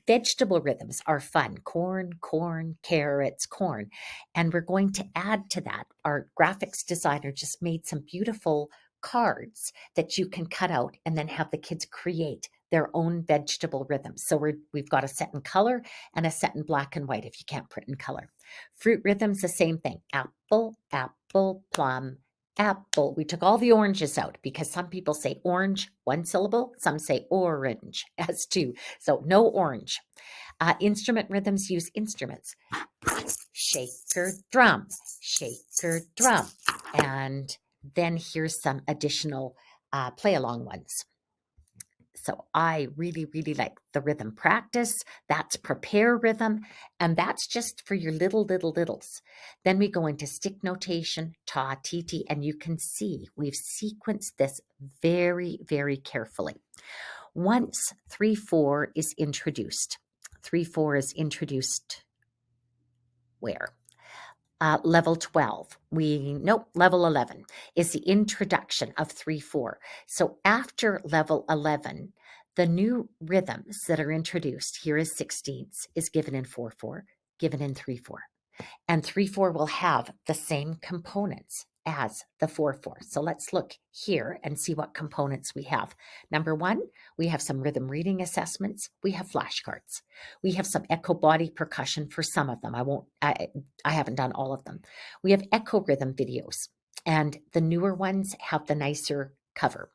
A: Vegetable rhythms are fun. Corn, corn, carrots, corn. And we're going to add to that. Our graphics designer just made some beautiful cards that you can cut out and then have the kids create their own vegetable rhythms. So we've got a set in color and a set in black and white if you can't print in color. Fruit rhythms, the same thing. Apple, apple, plum, apple. We took all the oranges out because some people say orange, 1 syllable. Some say orange as 2. So no orange. Instrument rhythms use instruments. Shaker, drum, shaker, drum. And then here's some additional play-along ones. So I really, really like the rhythm practice. That's Prepare Rhythm. And that's just for your littles. Then we go into stick notation, ta, ti, and you can see we've sequenced this very, very carefully. Once 3/4 is introduced, 3/4 is introduced where? Level 12. Level 11 is the introduction of 3/4. So after level 11, the new rhythms that are introduced, here is 16ths, is given in 4/4, given in 3/4. And 3/4 will have the same components as the 4/4. So let's look here and see what components we have. Number 1, we have some rhythm reading assessments. We have flashcards. We have some echo body percussion for some of them. I haven't done all of them. We have echo rhythm videos, and the newer ones have the nicer cover.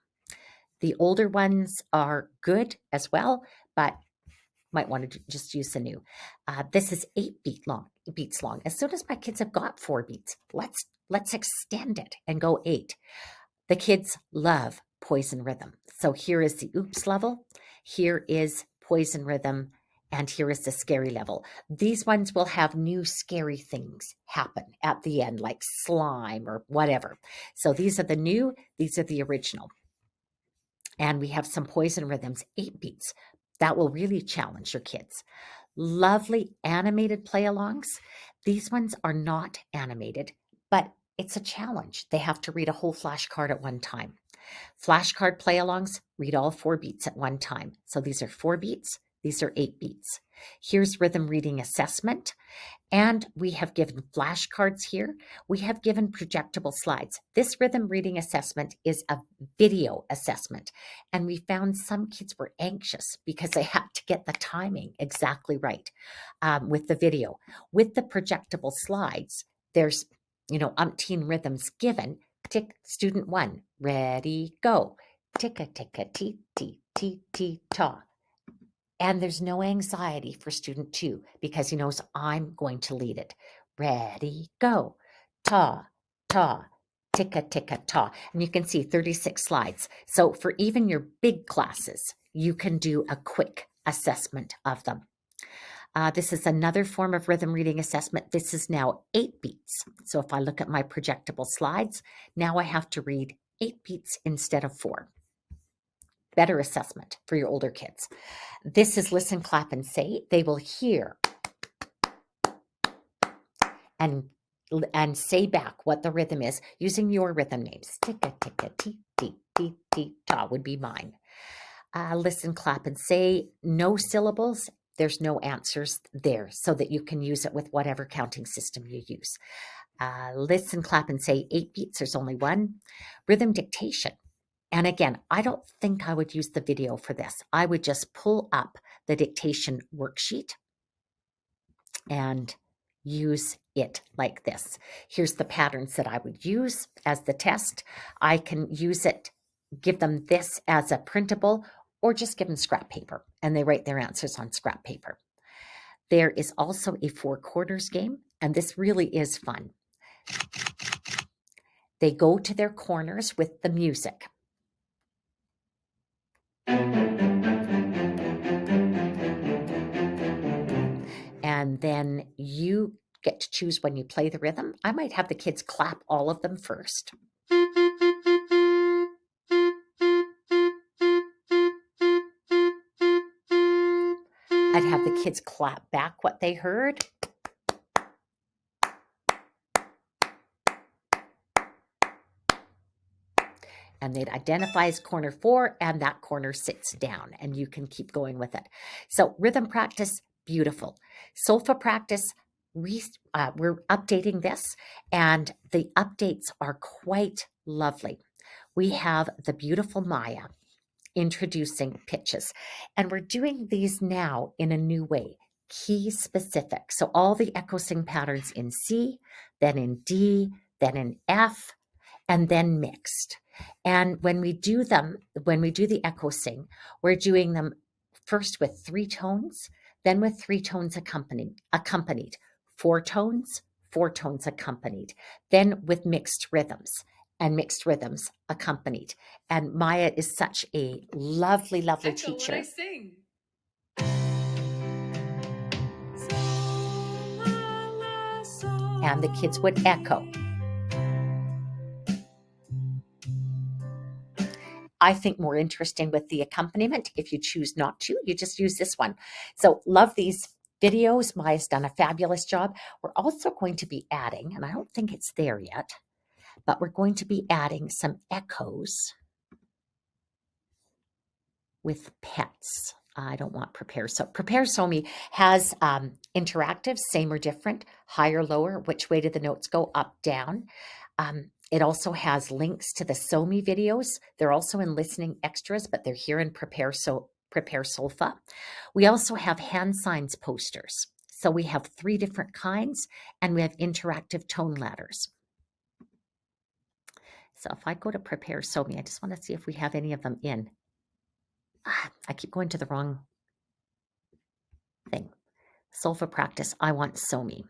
A: The older ones are good as well, but might want to just use the new. This is 8 beats long. As soon as my kids have got 4 beats, let's extend it and go 8. The kids love poison rhythm. So here is the oops level, here is poison rhythm, and here is the scary level. These ones will have new scary things happen at the end, like slime or whatever. So these are the new, these are the original. And we have some poison rhythms, 8 beats. That will really challenge your kids. Lovely animated play-alongs. These ones are not animated, but it's a challenge. They have to read a whole flashcard at one time. Flashcard play-alongs, read all 4 beats at one time. So these are 4 beats, These are 8 beats. Here's rhythm reading assessment. And we have given flashcards here. We have given projectable slides. This rhythm reading assessment is a video assessment. And we found some kids were anxious because they had to get the timing exactly right with the video. With the projectable slides, there's, umpteen rhythms given. Tick, student 1, ready, go. Ticka, tee, tee, ta. And there's no anxiety for student 2 because he knows I'm going to lead it. Ready, go. Ta, ta, ticka, ta. And you can see 36 slides. So for even your big classes, you can do a quick assessment of them. This is another form of rhythm reading assessment. This is now 8 beats. So if I look at my projectable slides, now I have to read 8 beats instead of 4. Better assessment for your older kids. This is listen, clap, and say. They will hear and say back what the rhythm is using your rhythm names. Ticka, tee, ta would be mine. Listen, clap, and say. No syllables. There's no answers there so that you can use it with whatever counting system you use. Listen, clap, and say. 8 beats. There's only 1. Rhythm dictation. And again, I don't think I would use the video for this. I would just pull up the dictation worksheet and use it like this. Here's the patterns that I would use as the test. I can use it, give them this as a printable, or just give them scrap paper, and they write their answers on scrap paper. There is also a 4 quarters game, and this really is fun. They go to their corners with the music. And then you get to choose when you play the rhythm. I might have the kids clap all of them first. I'd have the kids clap back what they heard. And they'd identify as corner 4, and that corner sits down, and you can keep going with it. So rhythm practice, beautiful. Solfa practice, we're updating this, and the updates are quite lovely. We have the beautiful Maya introducing pitches, and we're doing these now in a new way, key specific. So all the echo sing patterns in C, then in D, then in F, and then mixed. And when we do the echo sing, we're doing them first with 3 tones, then with 3 tones accompanied, 4 tones accompanied, then with mixed rhythms accompanied. And Maya is such a lovely, lovely
C: Echo
A: teacher.
C: when I sing.
A: And the kids would echo. I think more interesting with the accompaniment. If you choose not to, you just use this one. So love these videos. Maya's done a fabulous job. We're also going to be adding, and I don't think it's there yet, but we're going to be adding some echoes with pets. I don't want Prepare So. Prepare So Me has interactive, same or different, higher, lower, which way did the notes go, up, down. It also has links to the SoMe videos. They're also in listening extras, but they're here in Prepare Solfa. We also have hand signs posters. So we have 3 different kinds, and we have interactive tone ladders. So if I go to Prepare SoMe, I just want to see if we have any of them in. I keep going to the wrong thing. Solfa Practice, I want SoMe.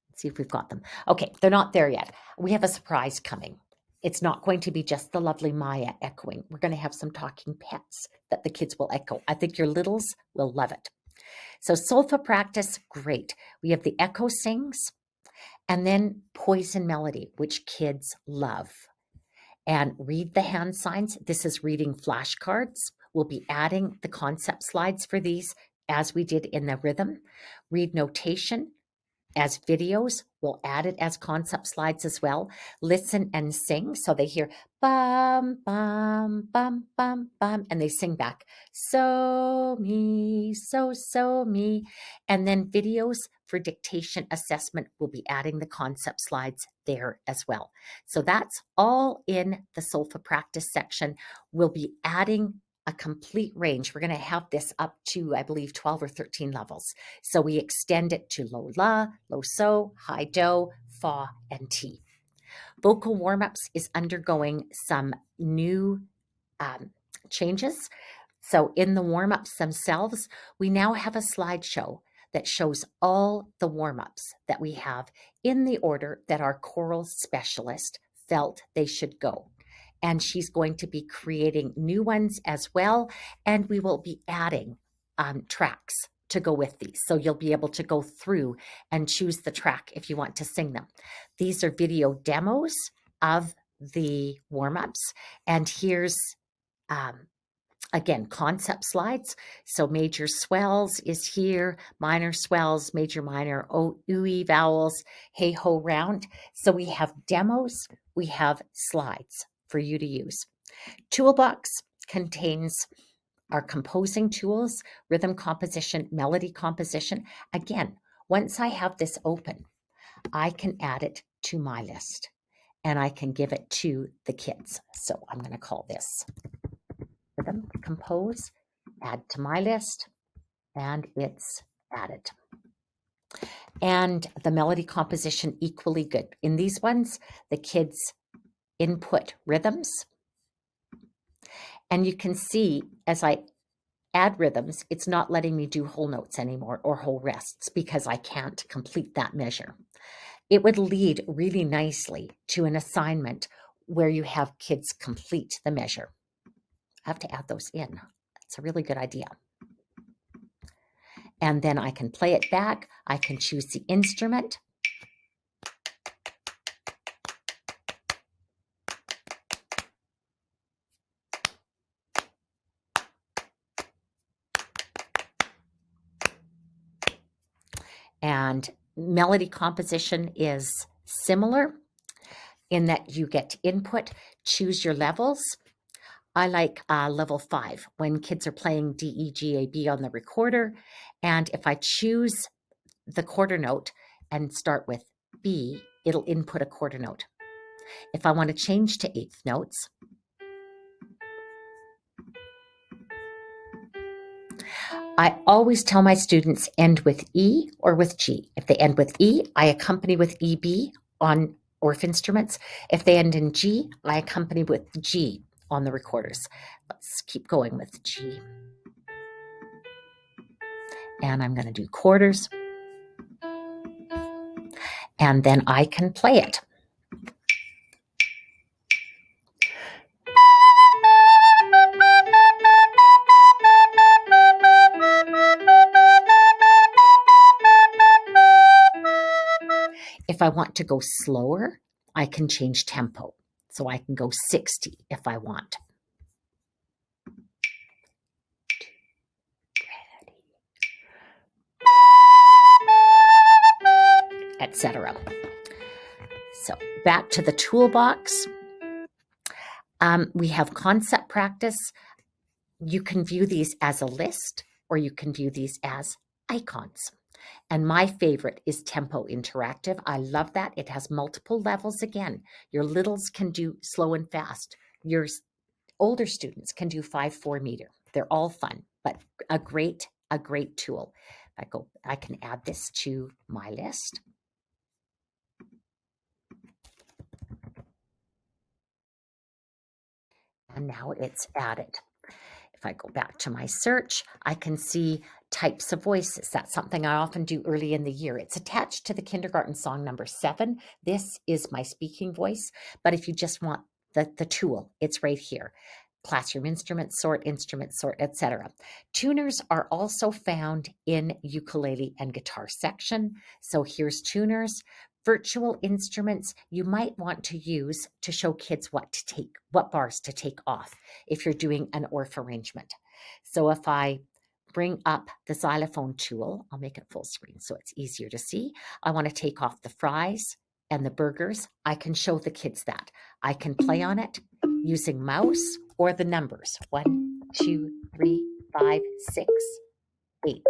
A: Let's see if we've got them. Okay, they're not there yet. We have a surprise coming. It's not going to be just the lovely Maya echoing. We're going to have some talking pets that the kids will echo. I think your littles will love it. So Solfa Practice, great. We have the echo sings, and then Poison Melody, which kids love. And read the hand signs. This is reading flashcards. We'll be adding the concept slides for these as we did in the rhythm. Read notation. as videos. We'll add it as concept slides as well. Listen and sing. So they hear bum, bum, bum, bum, bum, and they sing back, so me, so me. And then videos for dictation assessment, we'll be adding the concept slides there as well. So that's all in the Solfa Practice section. We'll be adding a complete range. We're going to have this up to, I believe, 12 or 13 levels. So we extend it to low la, low so, high do, fa, and ti. Vocal Warmups is undergoing some new changes. So in the warm-ups themselves, we now have a slideshow that shows all the warm-ups that we have in the order that our choral specialist felt they should go. And she's going to be creating new ones as well. And we will be adding tracks to go with these. So you'll be able to go through and choose the track if you want to sing them. These are video demos of the warm-ups. And here's, again, concept slides. So major swells is here, minor swells, major, minor, ooey vowels, hey ho round. So we have demos, we have slides for you to use. Toolbox contains our composing tools, rhythm composition, melody composition. Again, once I have this open, I can add it to my list and I can give it to the kids. So I'm going to call this rhythm compose, add to my list, and it's added. And the melody composition, equally good. In these ones, the kids input rhythms. And you can see as I add rhythms, it's not letting me do whole notes anymore or whole rests because I can't complete that measure. It would lead really nicely to an assignment where you have kids complete the measure. I have to add those in. That's a really good idea. And then I can play it back. I can choose the instrument. And melody composition is similar in that you get input, choose your levels. I like level 5 when kids are playing D, E, G, A, B on the recorder. And if I choose the quarter note and start with B, it'll input a quarter note. If I want to change to eighth notes, I always tell my students end with E or with G. If they end with E, I accompany with EB on ORF instruments. If they end in G, I accompany with G on the recorders. Let's keep going with G. And I'm going to do quarters. And then I can play it. If I want to go slower, I can change tempo. So I can go 60 if I want. Etc. So back to the toolbox. We have concept practice. You can view these as a list or you can view these as icons. And my favorite is Tempo Interactive. I love that. It has multiple levels again. Your littles can do slow and fast. Your older students can do 5/4 meter. They're all fun, but a great tool. I can add this to my list. And now it's added. If I go back to my search, I can see types of voices. That's something I often do early in the year. It's attached to the kindergarten song number 7. This is my speaking voice, but if you just want the tool, it's right here. Classroom instrument sort, etc. Tuners are also found in ukulele and guitar section. So here's tuners. Virtual instruments you might want to use to show kids what bars to take off if you're doing an ORF arrangement. So if I bring up the xylophone tool. I'll make it full screen so it's easier to see. I want to take off the fries and the burgers. I can show the kids that. I can play on it using mouse or the numbers. 1, 2, 3, 5, 6, 8.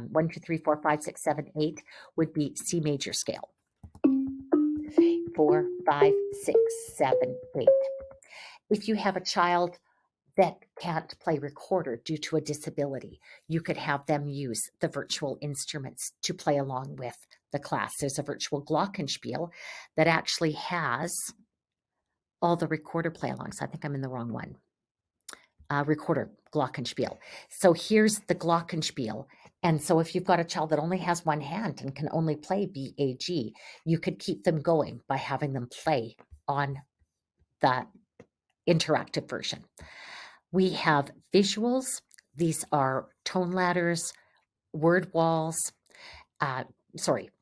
A: 1, 2, 3, 4, 5, 6, 7, 8 would be C major scale. 4, 5, 6, 7, 8. If you have a child that can't play recorder due to a disability, you could have them use the virtual instruments to play along with the class. There's a virtual glockenspiel that actually has all the recorder play alongs. I think I'm in the wrong one. Recorder glockenspiel. So here's the glockenspiel. And so if you've got a child that only has one hand and can only play BAG, you could keep them going by having them play on the interactive version. We have visuals. These are tone ladders, word walls,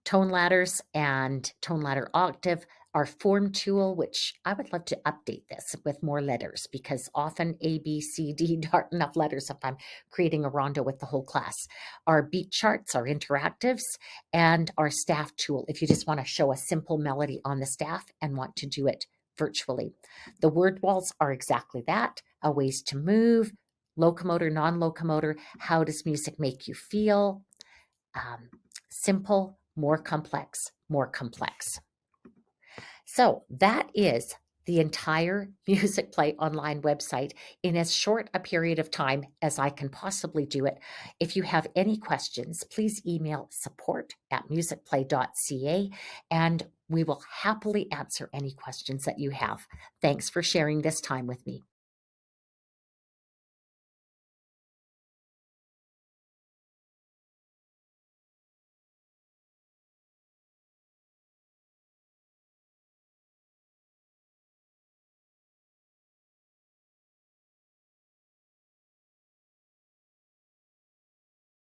A: tone ladders and tone ladder octave. Our form tool, which I would love to update this with more letters, because often A, B, C, D aren't enough letters if I'm creating a rondo with the whole class. Our beat charts, our interactives, and our staff tool if you just want to show a simple melody on the staff and want to do it virtually. The word walls are exactly that, a ways to move, locomotor, non-locomotor, how does music make you feel, simple, more complex, more complex. So that is the entire Musicplay Online website in as short a period of time as I can possibly do it. If you have any questions, please email support@musicplay.ca and we will happily answer any questions that you have. Thanks for sharing this time with me.